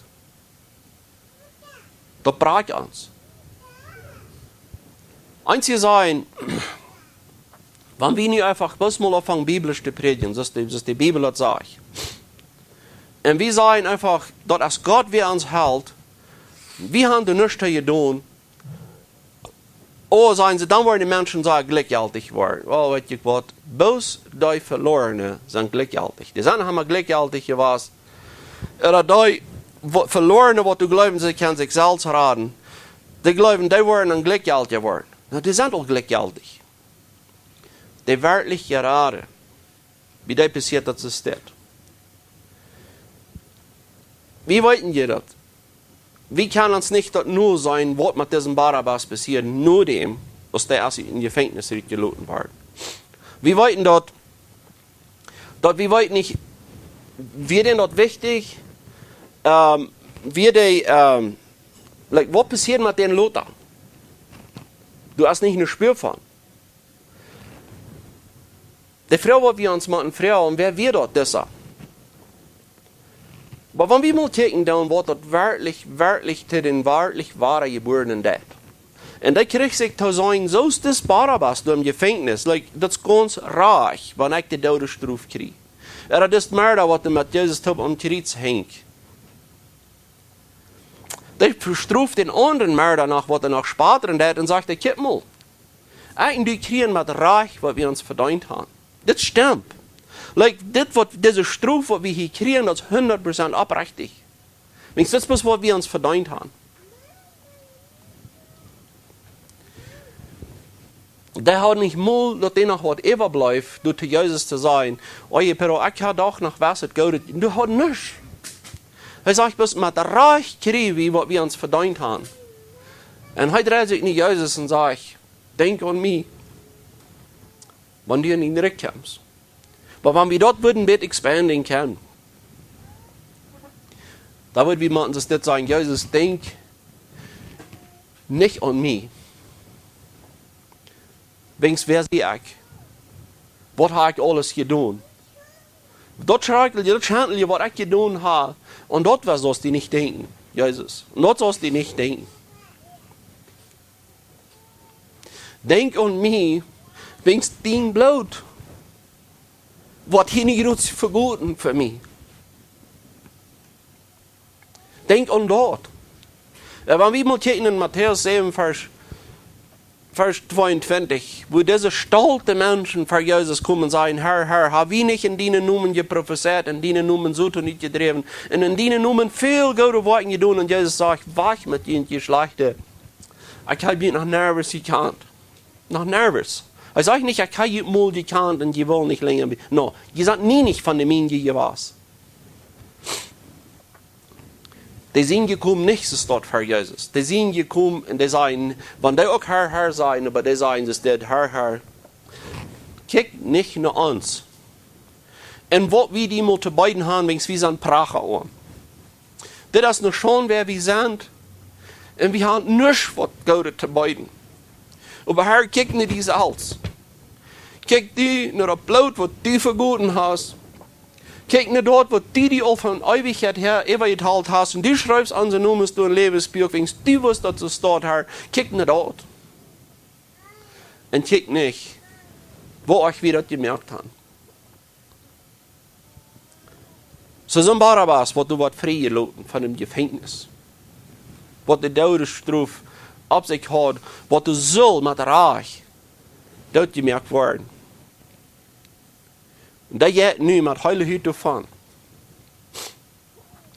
Das braucht uns. Eins zu sagen, wenn wir nicht einfach bloß mal anfangen, biblisch zu predigen, das ist die Bibel das sagt. Und wir sagen einfach, dass Gott wie uns hält, wir haben nichts getan. Oh, sagen sie, dann wollen die Menschen sagen, glücklich werden. Oh, weet je wat, bloß die Verlorenen sind glücklich. Die anderen haben glücklich gewesen. Oder die Verlorenen, die du glauben, sie können sich selbst raten, die glauben, die werden dann glücklich geworden. Na, die sind auch glücklich. Die wirklich gerade, wie das passiert, das ist das. Wie wollten wir das? Wie kann uns nicht dort nur sein, was mit diesem Barabbas passiert, nur dem, dass der erst in Gefängnis gelassen wird. Wir wollten dort wir wollten nicht, wir denn dort wichtig, was passiert mit den Lothar? Du hast nicht ein Spür von. Die Frau, was wir uns machen, Frau, und wer wir dort das? Aber wenn wir mal denken, dann was dort wirklich zu den wirklich wahren Geborenen dat. Und da kriegt sich zu sagen, so ist das Barabbas im Gefängnis, das ist ganz reich, wenn ich die Todesstrafe kriege. Das ist Mörder, was mit Jesus top am Kreuz hängt. Der verstruft den anderen Mörder nach, was noch später hat, und sagt, guck mal, eigentlich kriegen wir das Reich, was wir uns verdient haben. Das stimmt. Diese Strafe, was wir hier kriegen, das ist 100% abrechtig. Das ist was wir uns verdient haben. Der hat nicht mal, dass der noch was überbleibt, durch Jesus zu sein. Oje, pero ich habe doch noch was, du hast nichts. Er sagt, bis mit Reich kriegen, was wir uns verdient haben. Und heute dreht sich nicht Jesus und sagt, denk an mich, wenn du in den Rick kommst. Aber wenn wir dort würden mit expanding können, da würden wir machen, dass das sagen, Jesus, denk nicht an mich. Wenigstens wer sie ich? Was habe ich alles getan? Dort schreibt ihr, was ich getan habe. Und dort was sollst du nicht denken, Jesus. Und dort sollst du nicht denken. Denk an mich, wenigstens dein Blut. Was hier nicht gut verguten für mich. Denk an dort. Wenn wir mal hier in Matthäus 7, Vers 22, wo diese stolzen Menschen vor Jesus kommen und sagen, Herr, habe ich nicht in deinen Namen geprophezeit, in deinen Namen so nicht gedreven, und in deinen Namen viel gute Worte getan, und Jesus sagt, wach mit ihnen, die Schlechte. Ich habe mich noch nervös gekannt. Noch nervös. Ich sage nicht, ich habe mal gekannt und die wollen nicht länger. No, die sind nie nicht von dem Ihnen, die was. Die sind gekommen, nichts ist dort für Jesus. Die sind gekommen und die sagen, wenn die auch Herr sein, aber die sagen, dass der Herr, kick nicht nur uns. Und was wir die mal zu beiden haben, wenn wir sind Pracher um. Das ist noch schon, wer wir sind. Und wir haben nichts, was Gott zu beiden. Aber Herr, kick nicht diese alles. Kick die nach das Blut, was du verguten hast. Kijk naar dort, wat die al van eeuwigheid her übergeteilt hast. Und du schreibst an sein Namen durch ein Lebensbuch, wenn du was dazu steht, Herr. Kijk naar dort. Und kijk nicht, wo euch wieder gemerkt haben. So ein Barabbas, was du freigelassen von dem Gefängnis. Was die Todesstrafe auf sich hat, was du soll mit Reich dort gemerkt werden. Und dat geht nu met hele Hüte van.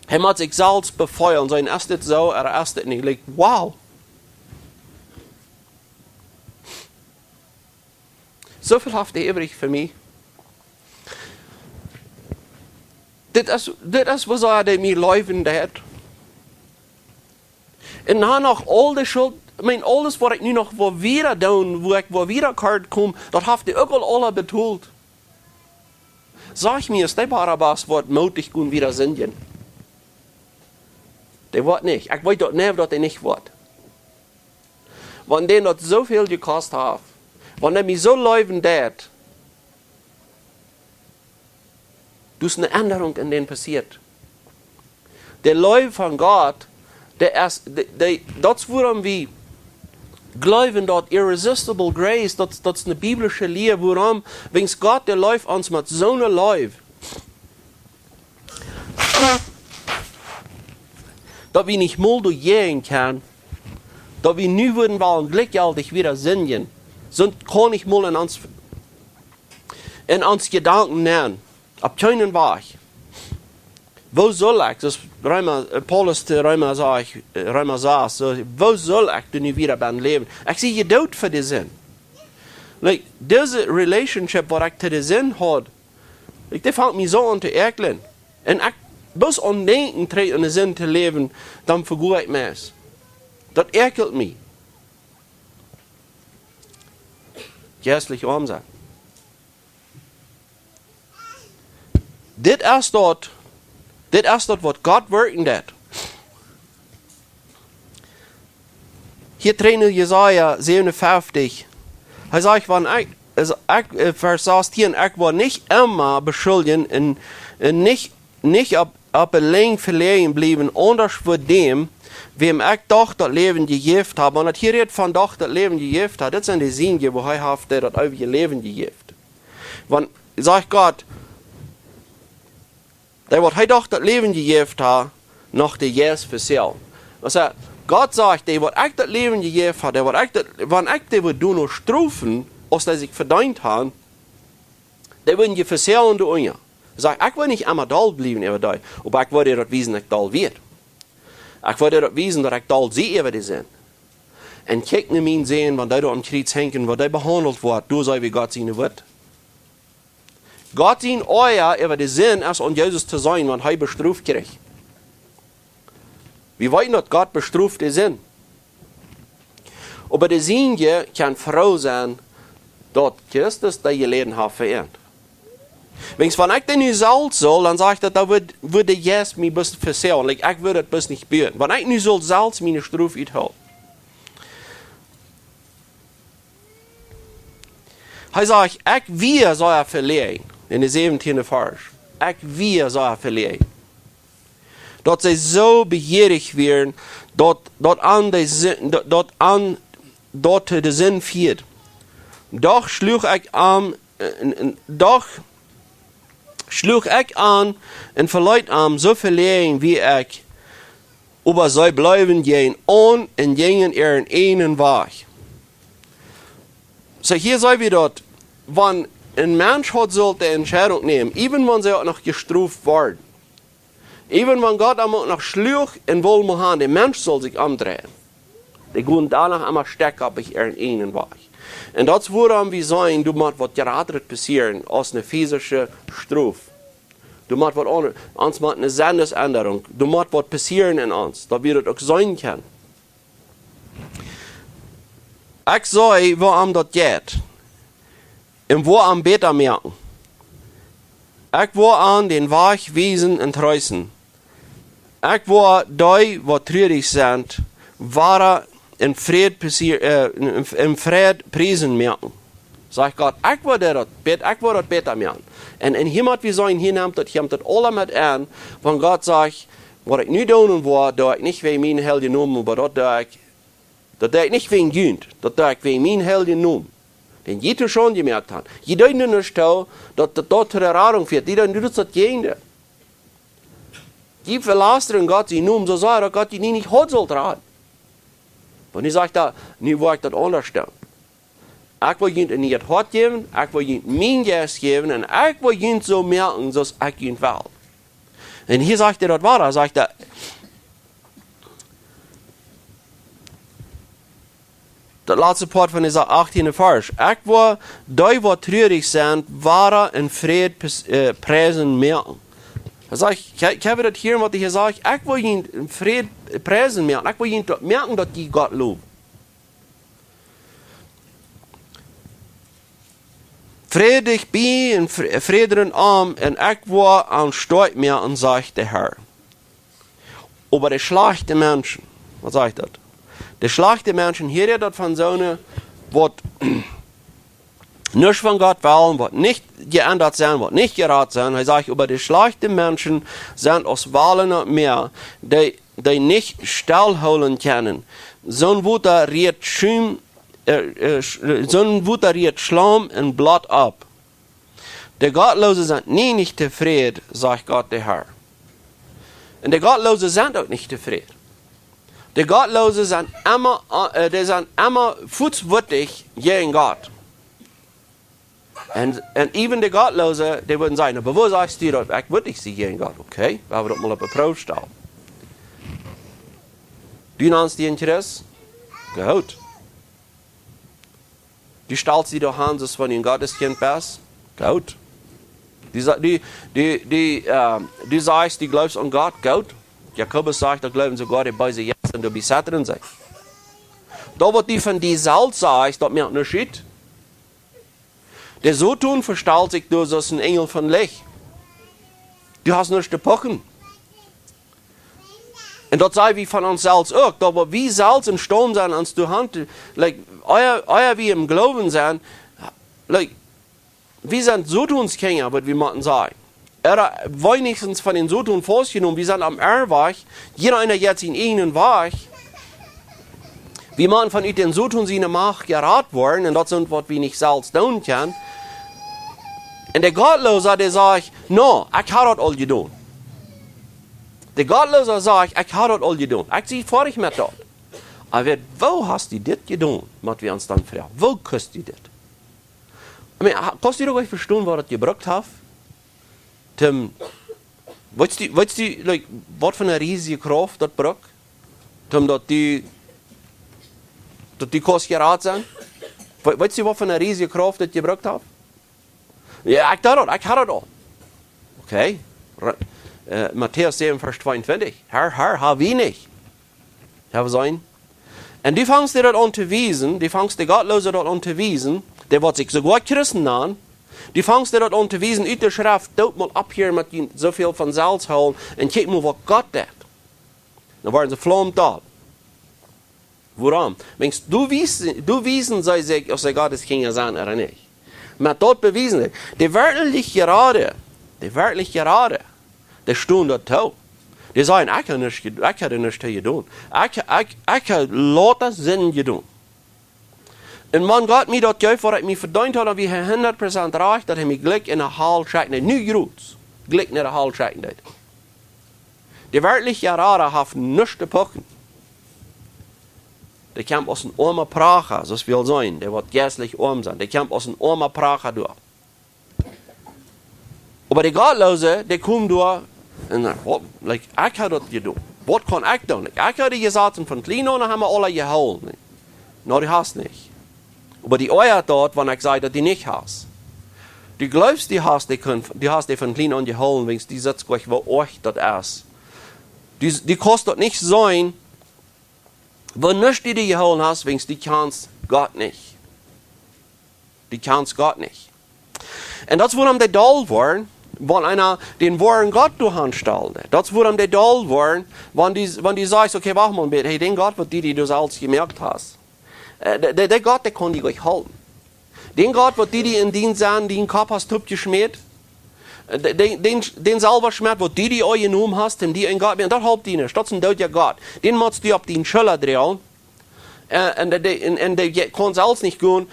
Hij moet zich zelfs befeuern. Zijn is dit zo, is dit niet. Like, wow. Zoveel heeft hij übrig voor mij. Dit is wat hij mij leven deed. En dan nog al de schuld. Alles wat ik nu nog weer doen, wo ik weer kort kom, dat heeft hij ook al alle betoeld. Sag mir, ist der Barabbas wird mutig und wieder singen? Der wird nicht. Ich weiß doch nicht, dass der nicht wird. Wenn der noch so viel gekostet hat, wenn der mich so leben tät, ist eine Änderung in den passiert. Der Leben von Gott, das worum wir glauben, dort irresistible grace, das ist eine biblische Lehre, worum, wenn Gott der läuft uns mit so einer Leuve, dass wir nicht mal durchgehen können, dass wir nie würden wollen, gleichzeitig wieder singen, sonst kann ich mal in uns Gedanken nennen, ab keinen Weg. Wo soll ich, das Paulus zu Römer sagt, so, wo soll ich denn wieder beim Leben? Ich sehe je dood für den Sinn. Like, diese Relationship, was ich zu den Sinn habe, like, die fängt mich so an zu erklären. Und ich muss an denken, in den Sinn zu leben, dann vergesse ich mich. Das erkelt mich. Geistlich umsetzen. Das ist dort, was Gott wirken hat. Hier drin in Jesaja 57. Er sagt, wenn Vers 16, ich war nicht immer beschuldigen und nicht op alleen verlegen blijven, anders voor dem, wem ik toch dat leven gegeven heb. En dat hier redt van toch dat leven gegeven heb, dat zijn de zinnen waar hij heeft dat over je leven gegeven. Want, zeg God, dat wat hij toch dat leven gegeven had, nog de jes verzeld. Also, Gott sagt, der wat ik dat leven gegeven had, wanneer ik dat wil doen nog strafen, als dat ik verdiend had, dat wil je verzellen door je. Zeg, ik wil niet immer dal blijven over die, maar ik wil je dat wijzen dat ik dal weer. Ik wil je dat wijzen dat ik dal zie over die zin. En kijk naar mijn zin, wanneer die aan kruis henken, wat die behandeld wordt, door zij wie God zijn wordt. God zijn oor over die zin als aan Jezus te zijn, want hij bestraft kreeg. We weten dat God bestraft die zin. Maar die zin je kan froh zijn dat Christus die je leven heeft verernt. Wenn ik dat nu zelf zal, dan zeg ik dat würde Jezus mij best verzellen. Like, ik würde het best niet gebeuren. Wanneer ik nu zal zelf mijn straf uithouden. Hij zegt, ik weer zal er verlegen. In de 17e vers. Ik weer zal er verlegen. Dat zij zo begeerig werden, dat de zin viert. Doch sloeg ik aan en verleid aan zo verlegen wie ik, aber zij blijven geen on en gingen er in einen weg. So hier sagen wir dort, wenn ein Mensch hat sollte Entscheidung nehmen, even wenn sie auch noch gestraft werden, even wenn Gott auch noch schlug und will machen, der Mensch soll sich umdrehen. Die gehen danach einmal stärker auf in einen Weg. En dat is waarom we zijn, du moet wat gerade passieren als een physische straf. Du moet wat anders, ons moet een zendesänderung. Du moet wat passieren in ons, dat we dat ook zijn kan. Ik zei waarom dat gaat. En waarom beter merken. Ik wil aan den Weg wezen en truisen. Ik wil die wat treurig zijn, waren in vrede prijzen merken. Zeg God, ik wil dat beter merken. En iemand wie zijn, hier neemt dat alle met aan, van God zegt, wat ik nu doen wil, doe ik niet wegen mijn helden noemen, maar dat doe ik niet wegen Jünd, dat doe ik wegen mijn helden noemen. Den je toen schon gemerkt hat. Je doet nu niet zo, dat het tot de Erfahrung führt, die doet dat gehende. Die verlasteren God zijn noemen, zo zei dat God die niet goed zult raden. Maar nu zegt hij, nu wil ik dat anders doen. Ik wil je niet het hart geven, ik wil je mijn geest geven en ik wil je zo merken zoals ik je wil. En hier zegt hij dat waar, hij zegt dat laatste part van deze 18e vers. Ik wil die wat treurig zijn, waren en vrede prijzen merken. Hij zegt, ik heb het hier wat hij zegt, ik wil je vrede prijzen merken, ik wil je merken dat je God loopt. Vredig bij en vrede arm en ik wil aan stort merken, zegt de Heer. Aber de slechte mensen, wat zegt dat? De slechte mensen, hier redt dat van zo'n wat nicht von Gott wollen, wat nicht geändert zijn, wat nicht geraten zijn. Hij zegt, aber de slechte mensen zijn als Wahlen mehr, die nicht stilhouden können. Zo'n Wutter riet Schlamm en Blatt ab. De Gottlosen sind nie nicht tevreden, sagt Gott der Herr. Und de Gottlosen sind auch nicht tevreden. De Gottlosen sind immer voetswürdig gegen Gott. Und even de Gottlosen, die würden sagen, aber wo sagst du das? Ich würde nicht sie gegen Gott. Okay, wir haben das mal auf eine Probe stellen. Du nennst die Interesse? Gut. Du stellst sie doch an, dass du ein Gotteskind bist? Gut. Du sagst, du glaubst an Gott? Gut. Jakobus sagt, da glauben sogar die Beise jetzt und du bist drin sein. Da wird die von dir selbst sagst, das merkt nicht shit. Der so tun verstellt sich durch so ein Engel von Licht. Du hast nicht gepochen. Und das sei wie von uns selbst auch. Aber wie selbst in Sturm sein, als du Hand, like, euer wie im Glauben sein, wir sind Sotunskinder, was wir machen sagen. Wenigstens von den Sotun vorgenommen, wir sind am Erwach, jeder einer jetzt in ihnen Wach. Wir machen von den Sotun seine Macht gerat worden, und das sind, was wir nicht selbst tun können. Und der Gottlose, der sagt, no, ich habe das all getan. Der Gottlose sagt, ich habe das all getan. Ich sehe fertig mit das. Aber wo hast du das getan? Muss wir uns dann fragen. Wo kannst du das? Kannst du doch verstehen, was das gebracht hat? Weißt du, was für eine riesige Kraft das braucht? Dass die Kosten gerat sind? Weißt du, was für eine riesige Kraft das gebracht hat? Ja, ich habe das. Okay. Matthäus 7, Vers 22. Herr, habe ich nicht. Habe sein. Und die fangst dir das an zu wiesen, die fangst die Gottlose das an zu wiesen, der wird sich sogar Christen an, die fangst dir das an zu wiesen, uit der Schrift, dort mal ab hier mit so viel von Salz holen und kick mal, was Gott tut. Dann waren sie flammt da. Warum? Wenn du wiesen sei sich, ob sie Gottes Kinder sind oder nicht. Man hat dort bewiesen, die wirklich gerade, die stehen dort tau. Die sagen, ich habe nichts getan. Ich habe lauter Sinn getan. Und man Gott mir das geeft, wat ik me verdient had, wie 100% recht, dat hij me gelijk in een haal schijnt. Nu groot, gelijk naar de haal schijnt. Die werkelijke Rade heeft niets te pakken. Die komt aus een arme Prager, zoals wil zijn. Die wordt geestelijk arm zijn. Die komt aus een arme Prager door. Maar die Gottloze, die komt door en dan, ik heb dat gedaan. Wat kan ik doen? Ik heb die gezaten van klein aan, hebben we alle gehouden. Nou, die hast niet. Aber die eiert dort, wenn ich sage, dass die nicht hast. Du glaubst, die hast die von klein an geholt, wenn die sitzt gleich, wo euch das ist. Die kostet nicht sein, wenn nicht die geholt hast, wenn die kannst Gott nicht. Die kannst Gott nicht. Und das woran die doll waren, wenn einer den wahren Gott durchstellte. Das woran die doll waren, wenn die sagst, okay, wach mal ein bisschen, hey, den Gott, was die du alles gemerkt hast. Der Gott, der kann die euch halten. Den Gott, was die in den Sand, die in den Kopf hast, geschmiert, den selber schmiert, was die euch genommen hast, die in Gott, das halbt die nicht, das ist ein deutscher Gott. Den musst du auf den Schüler drehen, und der kann selbst nicht gehen.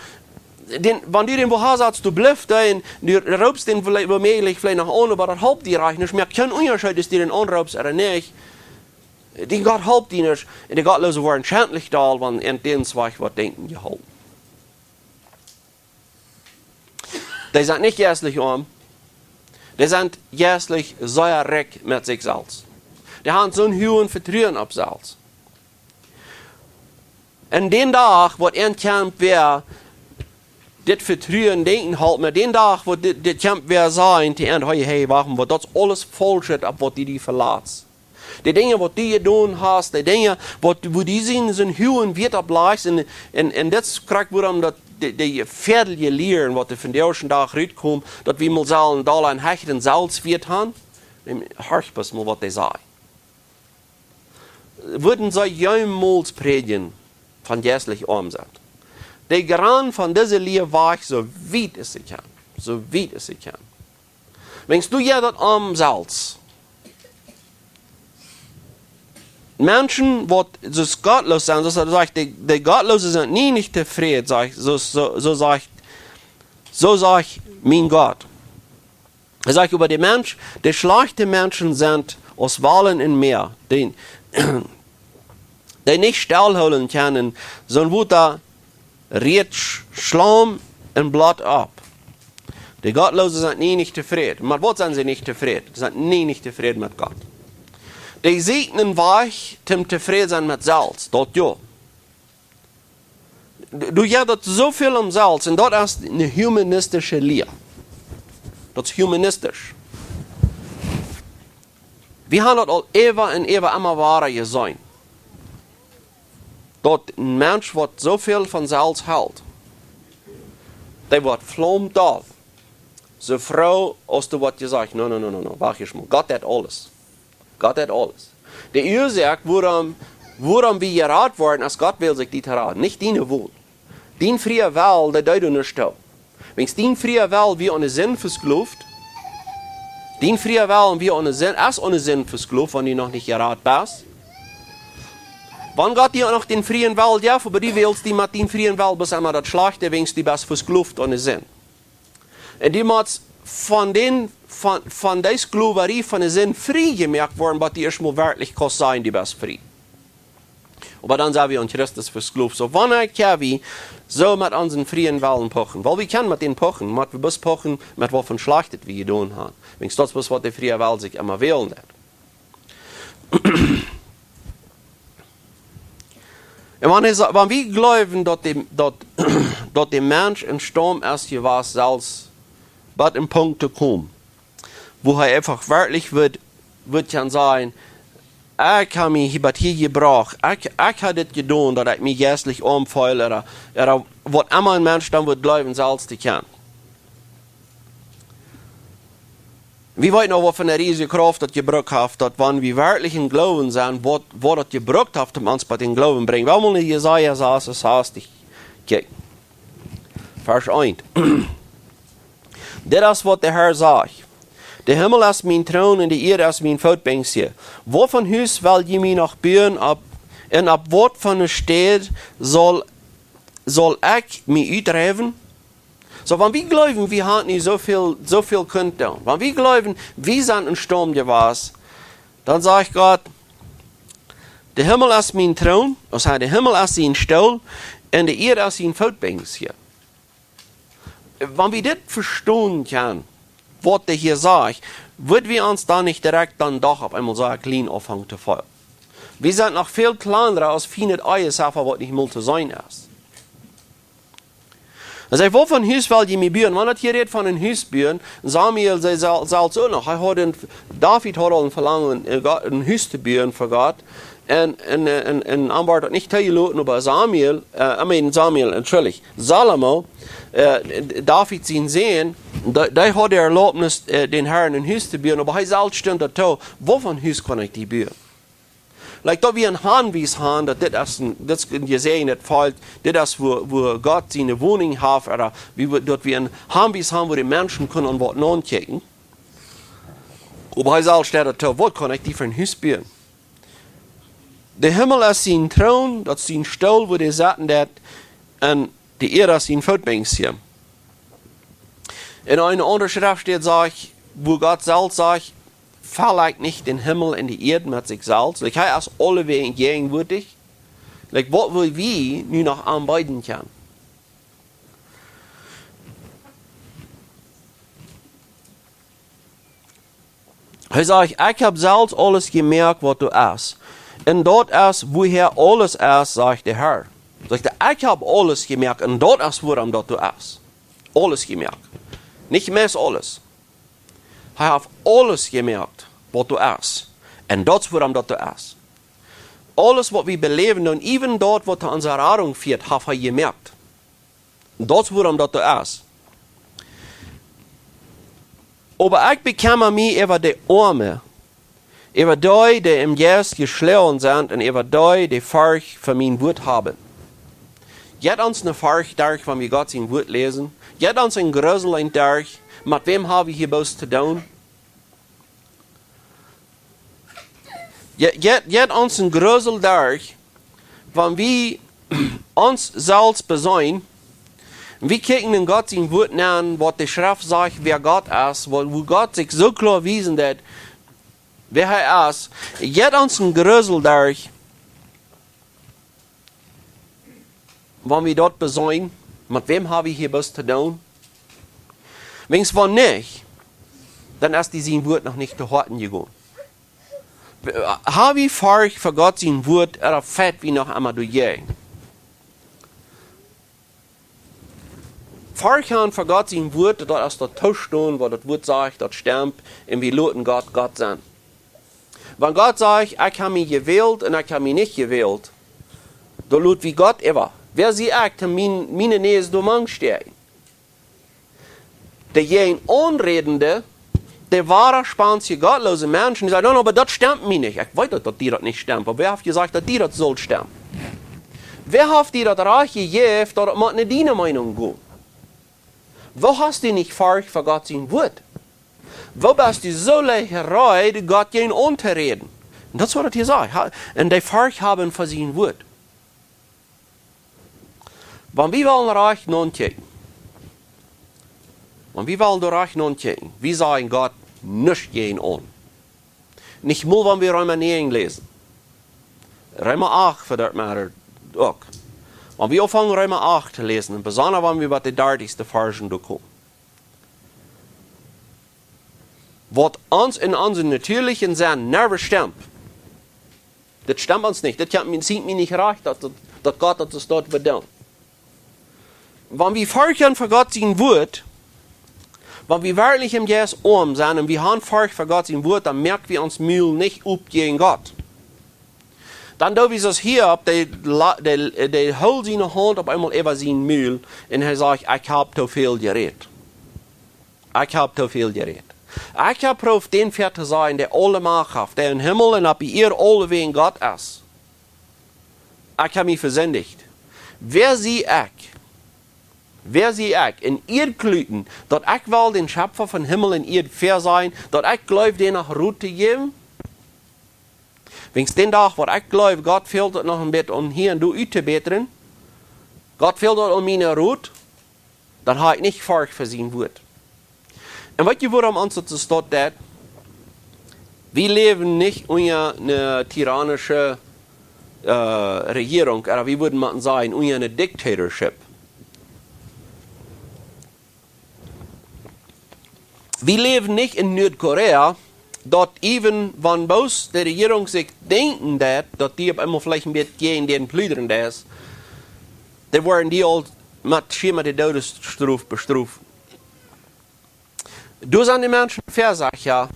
Wenn du den woher sagst, du bliffst, du raubst den womöglich vielleicht nach unten, aber das halbt die reich nicht mehr. Kein Unterschied, dass du den anraubst oder nicht. Die Gott halbt die nicht. Und die Gottlose waren schändlich da, wenn in den Zweig was denken gehalten. Die sind nicht geistlich arm. Die sind geistlich säuerreich mit sich selbst. Die haben so ein hohen Vertrauen auf Salz. Und den Tag, wo ein Kampf wäre, das Vertrauen denken halt mit den Tag, wo der Kampf wäre sein, die hey, warum, wo das alles falsch ist, ab was die verlässt. Die Dinge, die du getan hast, die Dinge, wo die sind hohen wieder bleiben, und das kriegt wir die Viertel lehren, was von der ersten Tag rauskommt, dass wir mal sagen, da ein hechten Salz wird haben, hörst du mal, was die sagen. Würden sie jemals predigen, von geistlich arm sind. Die gehen von dieser Lehre weg, so weit es sie kann. So weit es sie kann. Wenn du ja das arm Salz, Menschen, die so gottlos sind, so sagt die Gottlose sind nie nicht zufrieden, so sagt mein Gott. Er sagt über die Mensch, die schlechte Menschen sind aus Wahlen in Meer, die nicht stillhalten können, sondern wo da riet Schlamm und Blatt ab. Die Gottlose sind nie nicht zufrieden. Mit was sind sie nicht zufrieden? Sie sind nie nicht zufrieden mit Gott. Die segnen weich, zum zufrieden sein mit Salz. Dort ja. Du gehst so viel um Salz und das ist eine humanistische Lehre. Das ist humanistisch. Wir haben das all ewig und ewig immer wahrer gesehen. Dort ein Mensch, der so viel von Salz hält, der wird flammt auf. So Frau, als du was gesagt, no, wach ich mal. Gott hat alles. Gott hat alles. Die Ursache, warum wir geraten worden, als Gott will sich die raten, nicht deine Wohl. Dein freie Wahl, der du nicht tun. Wenn die früher Welt wie ohne Sinn verskluft, die früher Welt wie ohne Sinn, als ohne Sinn verskluft, wenn die noch nicht gerat bist. Wann geht die noch den frühen Welt, ja, aber die willst die mit den frühen Welt bis einmal das Schlechte, wenn die best verskluft ohne Sinn. Und die muss von der Sklaverei von der Sinn frei gemerkt worden, was die erstmal wirklich kostet sein, die best frei. Aber dann sind wir an Christus verskluft. So, wann wir so mit unseren frühen Wellen pochen? Weil wir können mit den pochen, mit wir bis pochen, mit was von Schlechtet wir getan haben. Wenn das was die frühe Welt sich immer wählen hat. Und wenn wir glauben, dass der Mensch in Sturm erst hier war, selbst bei dem Punkt zu kommen, wo er einfach wirklich wird kann sein, ich habe mich hier gebraucht, ich habe das getan, dass ich mich geistlich umfeile, oder was immer ein Mensch dann wird glauben, selbst die kann. Wir wissen noch, was für eine riesige Kraft das gebraucht hat, dass wenn wir wirklich in Glauben sind, was das gebraucht hat, um uns bei den Glauben zu bringen. Wir wollen in Jesaja sagen, es heißt, kicken. Vers 1. Das ist, was der Herr sagt. Der Himmel ist mein Thron und die Erde ist mein Voetbank. Wovon Hus will je mich noch bauen, und ab wat von der Stadt soll ich mich uitdrijven? So, wenn wir glauben, wir haben nicht so viel können tun. Wenn wir glauben, wir sind ein Sturm gewesen, dann sagt Gott, der Himmel ist mein Thron, also der Himmel ist sein Stuhl, und die Erde ist sein Voetbank. Wenn wir das verstehen können, was der hier sagt, wird wir uns dann nicht direkt dann doch auf einmal so ein klein anfangen zu fallen. Wir sind noch viel kleiner als viele Eiersachen, was nicht mal zu sein ist. Also, wovon Hus will je mich bauen? Wenn das hier redet von einem Haus bauen, Samuel sagt auch noch, David hat ein Verlangen, ein Haus zu bauen für Gott. Und Ambar hat nicht teilgelassen, aber Salomo, David sein Sehen, der hat die Erlaubnis, den Herrn ein Haus zu bauen, aber er selbst stimmt da, wovon Haus kann ich die bauen? Like, da wir ein Hanwies haben, das gesehen, das fällt, das ist, wo Gott seine Wohnung hat, oder dort wir ein Hanwies haben, wo die Menschen können was nachkicken. Aber er selbst steht da, was kann ich die für ein Haus bauen? Der Himmel ist sein Thron, das ist sein Stuhl, wo die satten, und die Erde ist sein Voetbank. In einer anderen Schrift steht, wo Gott selbst sagt, verleicht nicht den Himmel und die Erde mit sich selbst. Er ist alle Wege gegenwärtig. Was will wir nun noch anbieten können? Er sagt, ich habe selbst alles gemerkt, was du hast. Und dort ist, woher alles ist, sagt der Herr. Sagt er, ich habe alles gemerkt, und dort ist, woran du hast. Alles gemerkt. Nicht mehr alles. Er hat alles gemerkt, was du hast. Und dort ist, woran du hast. Alles, was wir beleben, und even dort, was unsere Erfahrung führt, hat er gemerkt. Und dort ist, woran du hast. Aber ich bekenne mich über die Arme, über die, die im Geist geschlagen sind, und über die Furcht für mein Wort haben. Geht uns eine Furcht durch, wenn wir Gott sein Wort lesen? Geht uns ein Grusel durch? Mit wem haben wir hier bloß zu tun? Geht uns ein Grusel durch, wenn wir uns selbst besäuen? Wir kicken in Gott sein Wort an, was die Schrift sagt, wer Gott ist, wo Gott sich so klar wiesen hat, wer er ist. Geht uns ein Grusel durch, wenn wir dort besäuen? Mit wem haben wir hier was zu tun? Wenn es war nicht, dann ist sein Wort noch nicht zu Horten gegangen. Habe ich Furcht für Gott sein Wort, er fett wie noch einmal durch je. Furcht haben für Gott sein Wort, das ist der Touchstone, wo das Wort sagt, das stimmt, und wir loten Gott sein. Wenn Gott sagt, ich habe mich gewählt und ich habe mich nicht gewählt, dann lot wie Gott immer. Wer sie echt, meine Nähe ist dumm stehen. Der jen Unredende, der wahre spanische gottlose Menschen, die sagen, no, aber das stimmt mir nicht. Ich weiß, dass die das nicht stimmt, aber wer hat gesagt, dass die das soll stimmen? Wer hat die das Reich gegeben, dass das nicht deine Meinung geht? Wo hast du nicht Furcht vor Gott sein Wort? Wo bist du so Lächerei, Gott gehen unterreden? Und das ist, was er hier sagt. Und die Furcht haben vor sein Wort. Wenn wir wollen Reich nun checken, wenn wir wollen Reich nun checken, wir sagen Gott nicht gehen an. Nicht nur, wenn wir Römer 9 lesen. Römer 8 für das Matter auch. Wenn wir anfangen Römer 8 zu lesen, besonders wenn wir bei den 30. Versen kommen, was uns in unserem natürlichen Sinn nicht stimmt, das stimmt uns nicht. Das sieht mir nicht recht, dass Gott das dort bedeutet. Wenn wir furchten vor Gott sein Wort, wenn wir wirklich im Jesus sind und wir haben Furcht vor Gott sein Wort, dann merken wir uns Mühe nicht up gegen Gott. Dann tun wir es hier ab, der holt seine Hand auf einmal über sein Mühl und er sagt, ich habe zu viel geredet. Ich habe zu viel geredet. Ich habe auf den Pferd zu sein, der alle Macht hat, der im Himmel und auf ihr alle wegen Gott ist. Ich habe mich versündigt. Wer sie in ihr glüten, dass ich will den Schöpfer von Himmel und ihr fair sein, dass ich glaube, den nach Ruhe geben. Wenn den Tag, wo ich glaube, Gott fehlt noch ein bisschen, um hier und du zu beten, Gott fehlt um meine Ruhe, dann habe ich nicht Furcht für sein Wort. Und weißt du, warum uns das steht? Wir leben nicht unter einer tyrannischen Regierung, oder wie würde man sagen, unter einer Dictatorship. Wir leben nicht in Nordkorea, dort even, wenn bloß die Regierung sich denken, dass die auf einmal vielleicht ein bisschen gegen den Plüdern ist, dann werden die all mit Schema der Todesstrafe bestraft. Du sind die Menschen versagt, ja,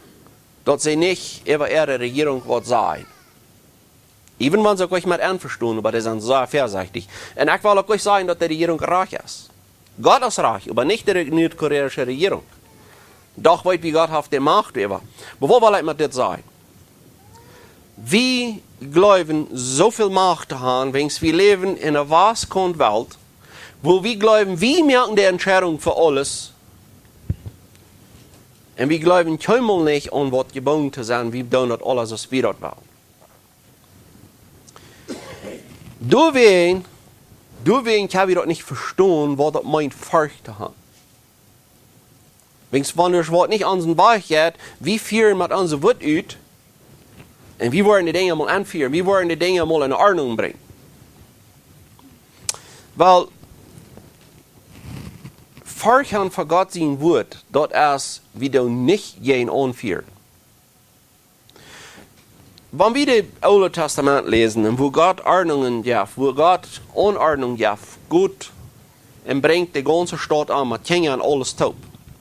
dass sie nicht über ihre Regierung was sein. Even wenn sie euch mit einverstehen, aber die sind so versagtig. Und ich will euch sagen, dass die Regierung reich ist. Gott ist reich, aber nicht die nordkoreanische Regierung. Doch weit wie Gott hat die Macht über. Aber wo will ich mit das sagen? Wir glauben, so viel Macht zu haben, wenn wir leben in einer vasten Welt, wo wir glauben, wir merken die Entscheidung für alles. Und wir glauben keinmal nicht an was gebunden zu sein, wir tun das alles, was wir dort wollen. Deswegen kann ich das nicht verstehen, was das meint, Furcht zu haben. Wenn das Wort nicht an unseren Weg geht, wie führen mit unserem Wort aus, und wir wollen die Dinge mal anführen, wir wollen die Dinge mal in Ordnung bringen. Weil, Furcht vor Gott sein Wort, das ist, wie du nicht gehen anführen. Wenn wir das Alte Testament lesen, wo Gott Ordnungen gibt, wo Gott Unordnung gibt, gut, und bringt die ganze Stadt an, mit Kindern alles taub.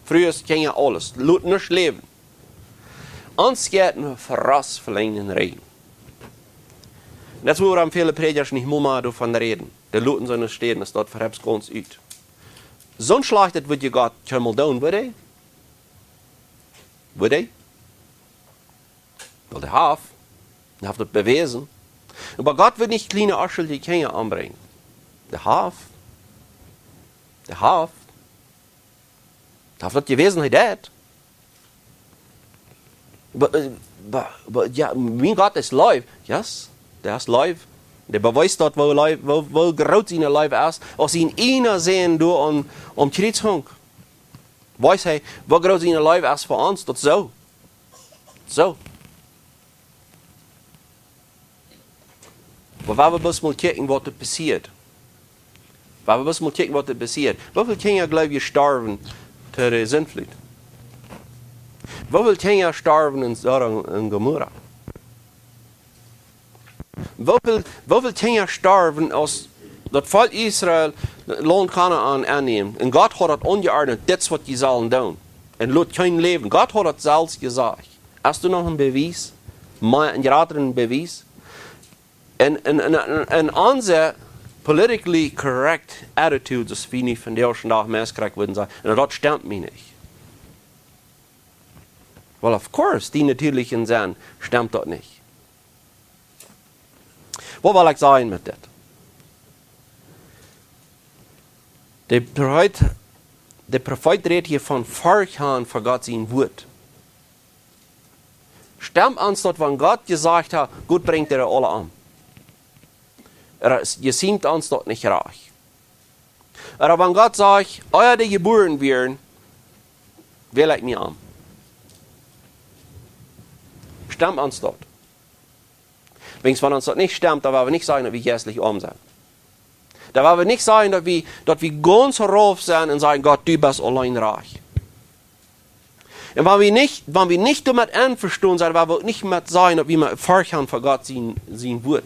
Früher ging ja alles, nicht leben. Uns geht nur voraus verlängern reden. Das woran viele Prediger nicht mehr davon reden. Die Leute sollen stehen, das dort verhebst ganz ut. So ein Schlechtes würde Gott schon mal tun, würde er? Würde er? Weil der hat das bewiesen. Aber Gott wird nicht kleine unschuldige Kinder anbringen. Der hat das gewesen, er hat. Aber ja, mein Gott ist live. Yes, der ist live. Der beweist dort, wo groß seine Live ist. Als ihn einer sehen, du um Kriegshung. Weiß er, wo groß seine Live ist für uns, das so. So. Aber wir müssen mal gucken, was da passiert. Wir müssen mal gucken, was da passiert. Wie viele Kinder, glaube ich, sterben durch die Sintflut? Wie viele Kinder sterben in Sodom und Gomorra? Wie viele Kinder sterben, als das Volk Israel Land Kanaan annehmen? Und Gott hat das angeordnet, das ist, was die sollen tun. Und lässt kein Leben. Gott hat das selbst gesagt. Hast du noch einen Beweis? Einen geratenen Beweis? Und unsere politically correct attitude, das wir nicht von der ersten Tag missgekriegt würden sagen, und das stimmt mir nicht. Well, of course, die natürlichen Sinn stimmt das nicht. Was will ich sagen mit das? 'Der Prophet der Prophet redet hier von Vorhang für Gott sein Wort. Stimmt uns dort, wenn Gott gesagt hat, Gott bringt ihr alle an. Ihr seid uns dort nicht reich. Aber wenn Gott sagt, euer die geboren werden, will ich mir an. Stimmt uns dort. Wenn uns dort nicht stimmt, dann werden wir nicht sagen, dass wir geistlich arm sind. Da werden wir nicht sagen, dass wir ganz herauf sind und sagen, Gott, du bist allein reich. Und wenn wir nicht damit einverstanden sind, werden wir nicht mehr sagen, dass wir Vorhang für Gott sein Wort.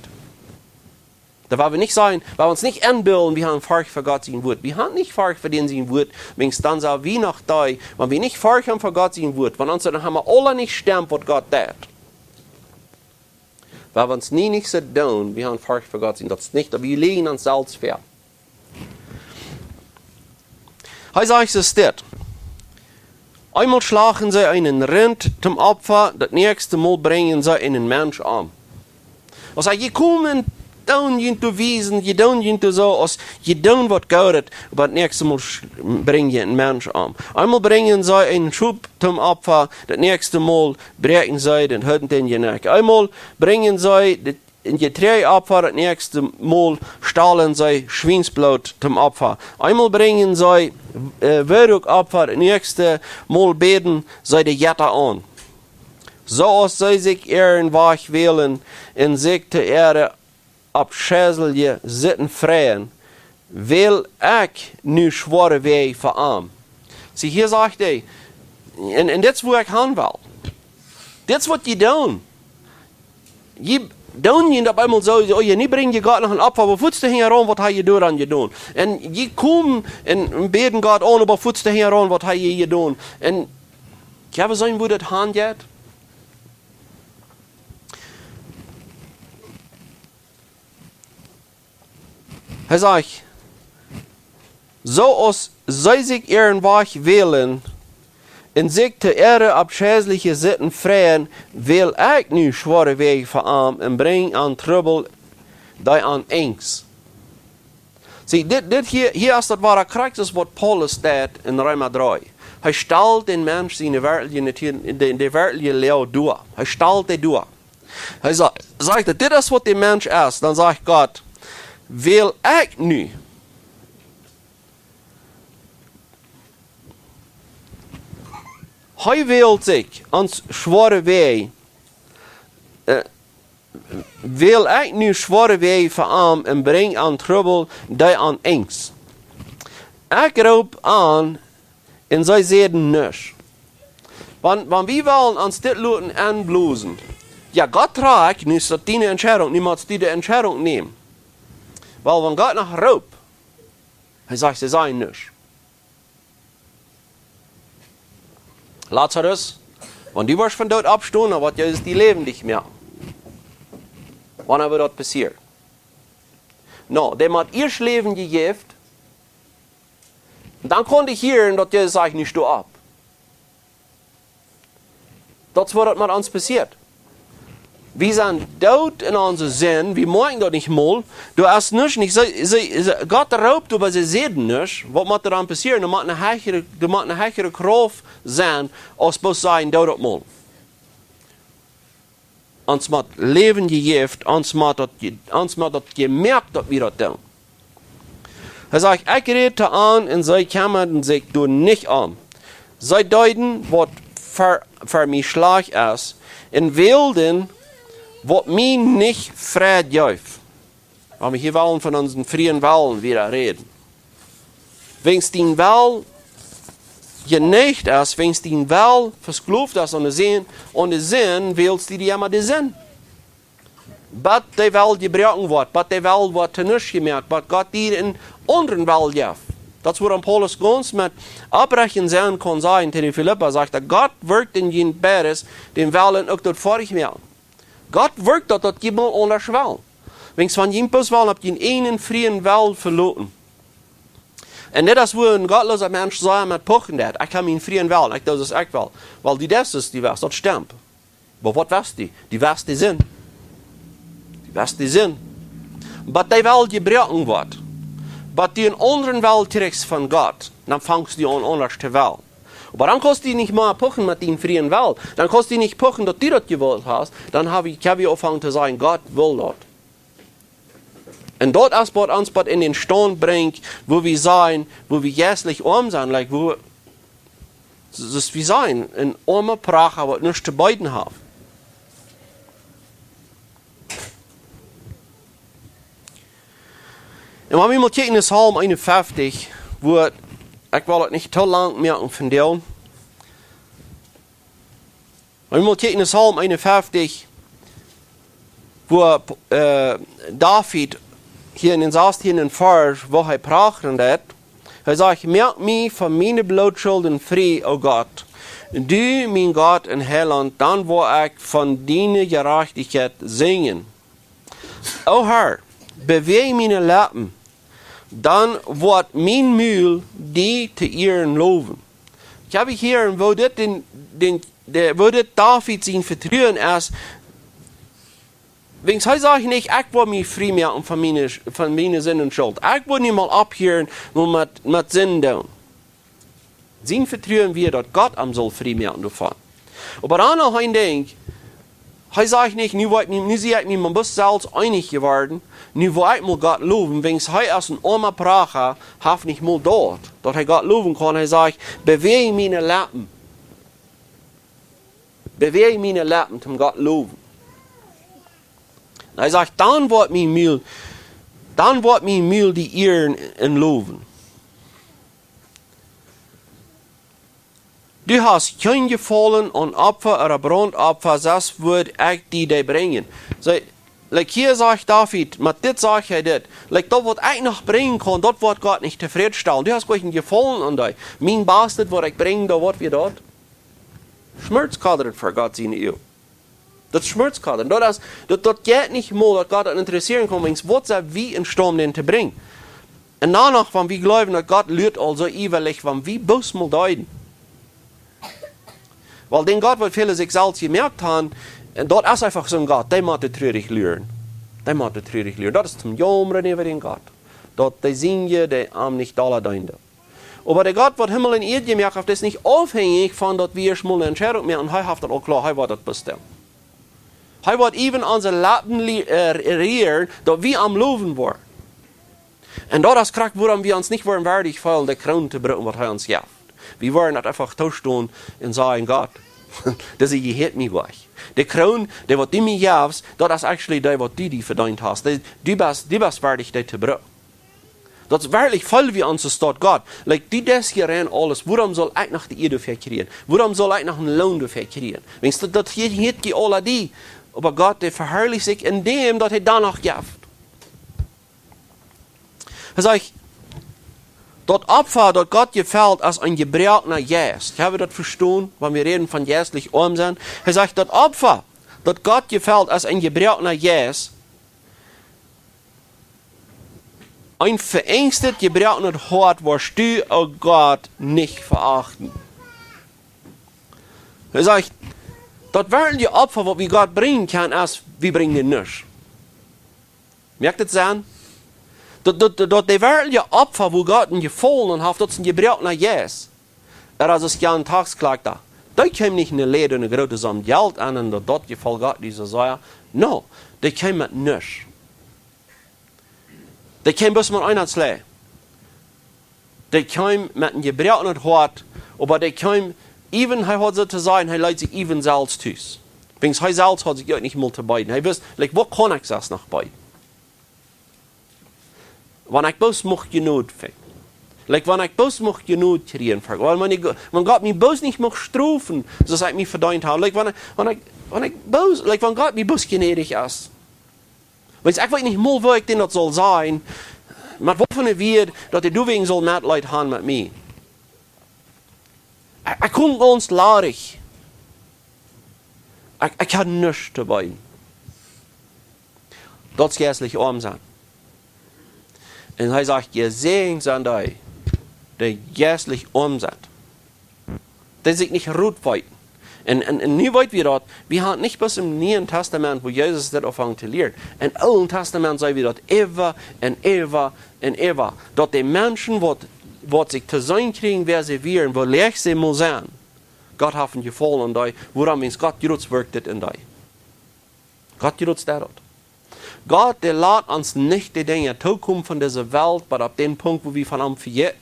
Da werden wir nicht sagen, weil wir uns nicht einbilden, wir haben Furcht für Gott sein Wort. Wir haben nicht Furcht für den sein Wort, wenn es dann sagt, wie nach da, wenn wir nicht Furcht haben für Gott sein Wort, wenn uns dann haben wir alle nicht stimmt, was Gott tut. Weil wir uns nicht so tun, wir haben Furcht für Gott sein, das ist nicht, wir legen uns selbst fair. Hij sagt, es ist das. Einmal schlagen sie einen Rind zum Opfer, das nächste Mal bringen sie einen Mensch an. Also, je kommen doen je te wezen, je doen je te zo, als je doen wat goudet, aber das nächste Mal bring je einen Mensch an. Einmal bringen sie einen Schub zum Opfer, das nächste Mal brechen sie den Hütten in je Neck. Einmal bringen sie in je Treiopfer, das nächste Mal stahlen sie Schweinsblut zum Opfer. Einmal bringen sie Würdugopfer, das nächste Mal beten sie die Jette an. So als sie sich ihren Weg wählen, in sich der Erde abschäselje zitten freien, wil ik nu schwere wee verarm. Zie, hier sagt hij, en dit is waar ik aan wil. Dit is wat je doen. Je doen je op eenmaal zo, oh, je niet breng je God nog een opfer, maar voetste heen aan wat hij je doet aan je doen. En je komt en beden God aan, maar voetste heen aan wat hij je doen. En kan we zien hoe dat handelt? Hij zegt, zoals zij zich ihren Weg wählen, en zich te Erde abschäßliche Sitten freien, wil ik nu schwere Wege verarmen en breng aan Trouble die aan Angst. Zie, dit hier is dat ware Kracht, wat Paulus staat in Römer 3. Hij stelt den Mensch in de werkelijke Leer door. Hij stelt die door. Hij zegt dat dit is wat de Mensch is. Dan zegt God, wil ik nu hij wil zich ons zware wee wil ik nu zware wee verarmen en breng aan Trouble die aan angst. Ik roep aan en zij zeiden niks. Want wie willen ons dit laten aanblozen? Ja, God tragt nu dat die Entscheidung, niemand die de Entscheidung neemt. Weil wenn Gott nach roept, hij sagt, sie seien nichts. Lazarus, wenn du wirst von dort abstehen, dann wird Jesus die leben nicht mehr. Wann aber das passiert? No, dem hat ihr Leben gegeben, und dann konnte ich hören, dass Jesus sagt, nicht steh ab. Das ist, was mit uns passiert. Wir sind tot in unserem Sinn, wir merken das nicht mal. Du hast nicht, Gott raubt, aber sie sehen nicht, was muss dann passieren. Du musst eine höhere Kraft sein, als bloß sein, das mal. Uns muss Leben gegeben, uns muss das gemerkt, dass wir das tun. Er sagt, ich rede an und sie kommen und sie tun nicht an. Sie deuten, was für mich schlecht ist, in Wilden, was mir nicht Fried jäuft. Wenn wir hier wollen von unseren frühen Wahlen wieder reden. Wenn es den Wahl geneigt ist, wenn es den Wahl verskluft ist und der Sinn willst du dir immer den Sinn. Aber die Wahl gebrochen wird, aber die Wahl wird nicht gemerkt, aber Gott dir in anderen Wahl gibt. Das, woran Paulus ganz mit abbrechen sein kann sagen, in Philippa sagt, Gott wirkt in jeden Beres, den Wahlen auch dort vorig mehr. Gott wirkt dat jemand anders wil. Wenn es von jemand will, habt ihr einen freien Welt verloren. Und das ist, wo ein gottloser Mensch sagt, mit Puchen hat, ich habe einen freien Welt, ich das ich will. Weil die das ist, die weiß, das stimmt. Aber was weiß die? Die weiß die Sinn. Die weiß die Sinn. Aber die Welt gebrochen wird. Aber die in anderen Welt kriegst von Gott. dann fangst du an anders zu wählen. Aber dann kannst du nicht mal puchen mit den freien Welt. Dann kannst du nicht puchen, dass du das gewollt hast. Dann kann ich anfangen zu sagen, Gott will das. Und dort ist, was uns in den Stand bringt, wo wir sein, wo wir jährlich arm sind, like, wo das wir sein, ein armer Pracht, aber nichts zu beiden haben. Und wenn wir mal kicken in Psalm 51, wo ich will es nicht zu lang merken von dir. Wenn wir mal kicken in Psalm 51, wo David hier in den 16. Vers, wo er praten hat, er sagt, merk mich von meinen Blutschulden frei, o Gott. Du, mein Gott in Heiland, dann wo ich von deiner Gerechtigkeit singen. O Herr, bewege meine Lippen, dann wird mein Mühl die zu ihren loben. Ich habe hier, wo das David sein Vertrauen ist, wegen hij sagt nicht, ich will mich frei machen von meinen Sinn und Schuld. Ich will nicht mal abhören und mit Sinn tun. Sein Vertrauen wir, dass Gott am soll frei machen davon. Aber dann noch ein Ding, hij sagt nicht, nu sehe ich mich mal bis selbst einig geworden, nu will ich mal Gott loben, wegen hij als ein armer Pracher, hat nicht mal dort, dass er Gott loben kann. Er sagt, bewege meine Lippen. Bewege meine Lippen, zum Gott loben. Er sagt, dann wird mein Mühl die Ehren und loben. Du hast kein Gefallen an Opfer oder Brandopfer, das wird ich dir bringen. So, like hier sagt David, mit dit sagt er dit, like das was ich noch bringen kann, das wird Gott nicht zufriedenstellen. Du hast kein Gefallen an dich. Mein Bastet, was ich bringe, da wird wir dort. Schmerzkadert für Gott seine Ehe. Das Schmerzkadern. Das geht nicht mal, dass Gott interessieren kann, was er wie in Sturm den zu bringen. Und danach, wenn wir glauben, dass Gott lügt also ewig, wenn wir bloß mal deuten. Weil den Gott, was viele sich selbst gemerkt haben, dort ist einfach so ein Gott, der muss traurig lernen. Der muss traurig lernen. Das ist zum Jammern über den Gott. Dort, der singen, der am nicht alle deuten. Aber der Gott, was Himmel und Erde gemerkt hat, ist nicht abhängig von, dass wir mal eine Entscheidung machen, und er hat das auch klar, er wird das bestimmt. Er wird even unsere Lappen rehren, dass wir am Loben waren. Und das ist kracht, woran wir uns nicht waren würdig fühlen, die Krone zu bringen, was er uns gibt. Wir waren nicht einfach tauschen und sagen, Gott, das gehört mir weg. Die Krone, die was du mir gibst, das ist actually die, was du dir verdient hast. Du bist würdig, die zu bringen. Das ist wirklich voll wie uns dort Gott. Like, die das hier rein alles, warum soll ich noch die Erde dafür kriegen? Warum soll ich noch einen Lohn dafür kriegen? Wenn das hier alle die, aber Gott, der verherrlicht sich in dem, dass er danach gibt. Er sagt, das Opfer, das Gott gefällt, als ein gebräuchner Jäst. Haben wir das verstanden, wenn wir reden von jästlich arm sein? Er sagt, das Opfer, das Gott gefällt, als ein gebräuchner Jäst, ein verängstet, gebräuchner Hort, wirst du, oh Gott, nicht verachten. Er sagt, das wären die Opfer, die wir Gott bringen können, als wir bringen ihn nicht. Merkt ihr das an? Das wären die Opfer, wo Gott ihn gefallen hat, das sind gebräuchner Jäs. Er ist ja ein Tagsklag da. Da kommt nicht eine Lehre und eine große Summe Geld an, und dort gefällt Gott diese Sache. No, die kommt mit nichts. Die kommt bis mit einer Schläge. Die kommt mit einem gebräuchner Hort, aber die kommt even, er hat so zu sein, er leidt sich even selbst tus. Wegen er selbst hat sich ja nicht mal zu beiden. Er wisst, like, wo kann ich das noch beiden? Wenn ich bloß mich genug finde. Like, wenn ich bloß mich genug kriegen kann. Weil wenn Gott mich bloß nicht mich strafen, so dass ich mich verdient habe. Like, wenn Gott mich bloß gnädig ist. Weil ich weiß nicht mal, wo ich denn das soll sein. Mit wovon wird, dass du wegen soll Mitleid haben mit mir. Ich komme ganz laarig. Ich kann nichts dabei. Das geistlich arm sein. Und er sagt, ihr Segen sind die geistlich arm sind. Die sich nicht ruht weiten. Und nie weit wir dort, wir haben nicht bis im Neuen Testament, wo Jesus das anfangen zu lehren. Im Alten Testament sagen wir dort, ever und ever und ever. Dort die Menschen, die wat sich zu sein kriegen, wer sie wären, wo leicht sie muss sein. Gott hat ein Gefallen an dich, woran meins Gott jetzt wirkt in dich. Gott jetzt das. Gott, der lässt uns nicht die Dinge zukommen von dieser Welt, aber ab dem Punkt, wo wir von ihm vergessen.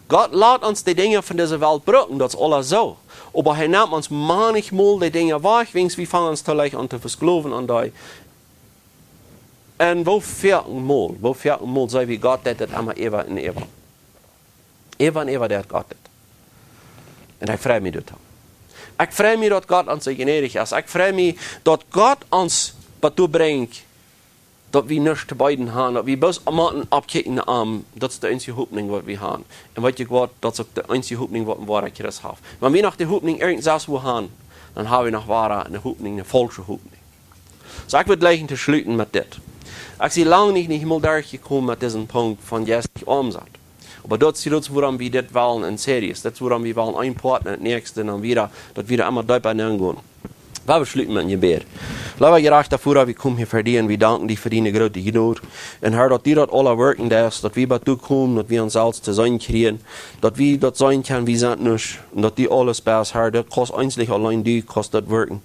Gott lässt uns die Dinge von dieser Welt brücken, das ist alles so. Aber er nimmt uns manchmal die Dinge weg, wenigstens wir fangen uns vielleicht an zu versklaven an die. Und wo vierten Mal sei wie Gott das immer ever und ever. Ever und ever das Gott das. Und ich freue mich daran. Ich freue mich, dass Gott uns so gnädig ist. Ich freue mich, dass Gott uns dazu bringt, dass wir nichts zu beiden haben, dass wir bloß am abkicken am, das ist die einzige Hoffnung, was wir haben. Und weißt du was, das ist auch die einzige Hoffnung, was wir wahre Christ haben. Wenn wir nach der Hoffnung irgendwas wo haben, dann haben wir nach wahre eine Hoffnung, eine falsche Hoffnung. So, ich würde gleich zu schließen mit das. Ich bin lange nicht mal durchgekommen mit diesem Punkt von jetzt umsatz. Aber das ist das, woran wir das wollen in Series. Das ist, woran wir wollen einporten und nächsten und wieder, dass wir immer dabei hingehen. Wir schließen mit dem Gebet. Lieber gerecht davor, wir kommen hier verdienen, wir danken dir für deine große Geduld. Und Herr, dass dir das alle wirken darfst, dass wir bei dir kommen, dass wir uns selbst zu sein kriegen, dass wir das sein können, wir sind nicht, und dass dir alles passt, Herr, das kostet einzig allein dir, kostet das wirken.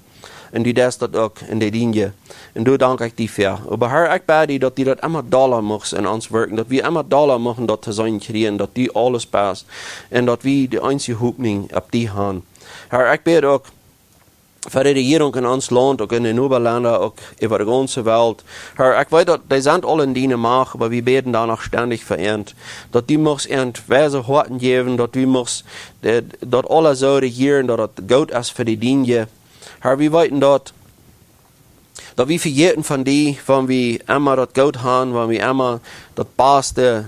Und du darfst das auch in der Linie. Und du danke ich dir für. Aber Herr, ich bete dir, dass du das immer Dollar machst in uns wirken, dass wir immer Dollar machen, das zu sein kriegen, dass dir alles passt. Und dass wir die einzige Hoffnung auf dich haben. Herr, ich bete auch für die Regierung in uns Land, auch in den Oberländern, auch über die ganze Welt. Herr, ich weiß, dass die sind alle in deiner Macht, aber wir beten danach ständig vereint. Dass die muss weise Horten geben, dass wir muss, dass alle so regieren, dass das gut ist für die Linie. Herr, wir weiten dort, dass wir vergessen von dir, wenn wir immer das gut haben, wenn wir immer das Beste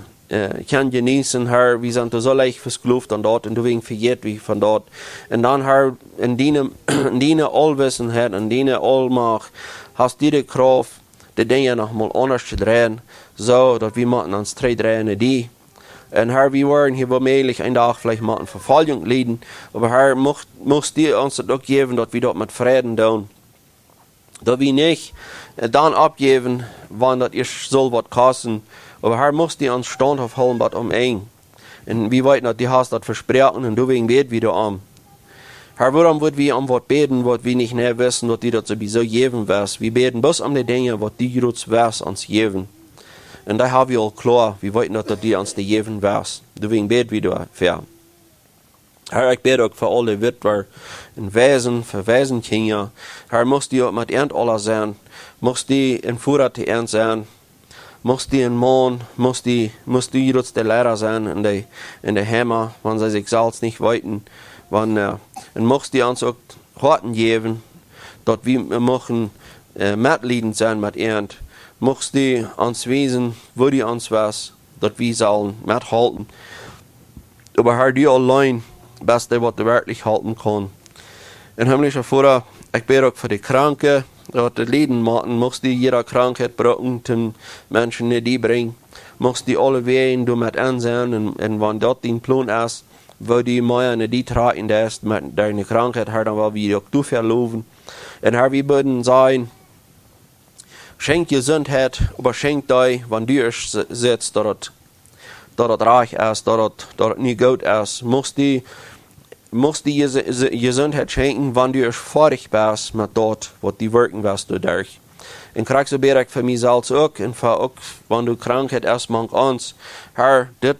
können genießen, Herr, wir sind so leicht versklavt an dort und du wegen vergeht wie von dort. Und dann, Herr, in deine Allwissenheit, in deine Allmacht, hast du die Kraft, die Dinge nochmal anders zu drehen, so, dass wir uns drehen in die. Und Herr, wir wollen hier womöglich einen Tag vielleicht mal eine Verfolgung leiden, aber Herr, musst du uns das auch geben, dass wir dort mit Frieden tun. Dass wir nicht dann abgeben, wann das soll was kosten, aber Herr, musst du uns standhaft halten, was eng. Und wir weiten, dass du hast das versprochen und du wegen beten wieder an. Herr, warum wird wir am Wort beten, was wir nicht näher wissen, dass du das sowieso geben wirst? Wir beten bloß um die Dinge, was du jetzt wirst, uns geben. Und da haben wir all klar, wir wollten, dass du uns die geben wirst. Deswegen beten wir dafür. Herr, ich bete auch für alle Witwer und Wesen, für Wesenkinder. Herr, musst du auch mit Ernst aller sein, musst du in Vorrat die Ernst sein, musst du in Mann, musst du jetzt der Lehrer sein in der Hämmer, wenn sie sich selbst nicht wollten. Und musst du uns auch Horten geben, dass wir machen mitleidend sein mit Ernst. Mocht die uns wesen, wo die uns was, dass wir sollen mithalten. Aber Herr, du allein bist der, was du wirklich halten kann. Und himmlischer Vater, ich bete auch für die Kranken, dass die Leben machen, mocht die jeder Krankheit brauchen, den Menschen nicht die bringen. Mocht die alle wehen, du mit ansehen, und wenn dort dein Plan ist, wo die Meier nicht die tragen, das mit deiner Krankheit, Herr, dann will wir auch du verloben. Und Herr, wir würden sein, schenk Gesundheit, aber schenk dir, wenn du sitzt, dass das reich ist, dass das nicht gut ist. Musst die Gesundheit schenken, wenn du fertig bist mit dort, was die wirken wirst du durch. Und kriegst du bete ich für mich selbst auch, und für auch, wenn du Krankheit hast, manch uns. Herr, das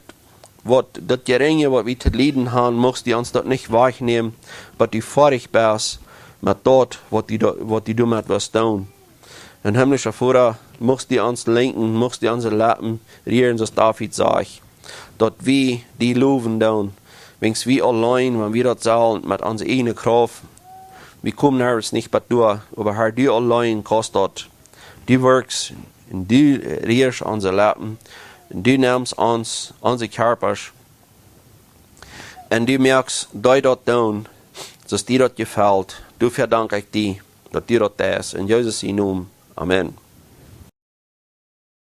Geringe, was wir zu leiden haben, musst du uns dort nicht wegnehmen, aber du fertig bist mit dort, was du damit wirst tun. Und himmlischer Vater, musst du uns lenken, musst du unsere Lappen rieren, so David sagt, dass wir die loben tun. Wenn wir allein, wenn wir das sagen, mit unserer eigenen Kraft, wir kommen nirgends nicht bei dir, aber Herr, du allein kostet, du wirkst, und du rierst unsere Lappen, und du nimmst uns, unsere Körper, und du merkst, dass das tun, dass dir das gefällt. Dafür danke ich dir, dass dir das ist. In Jesus' Namen. Amen.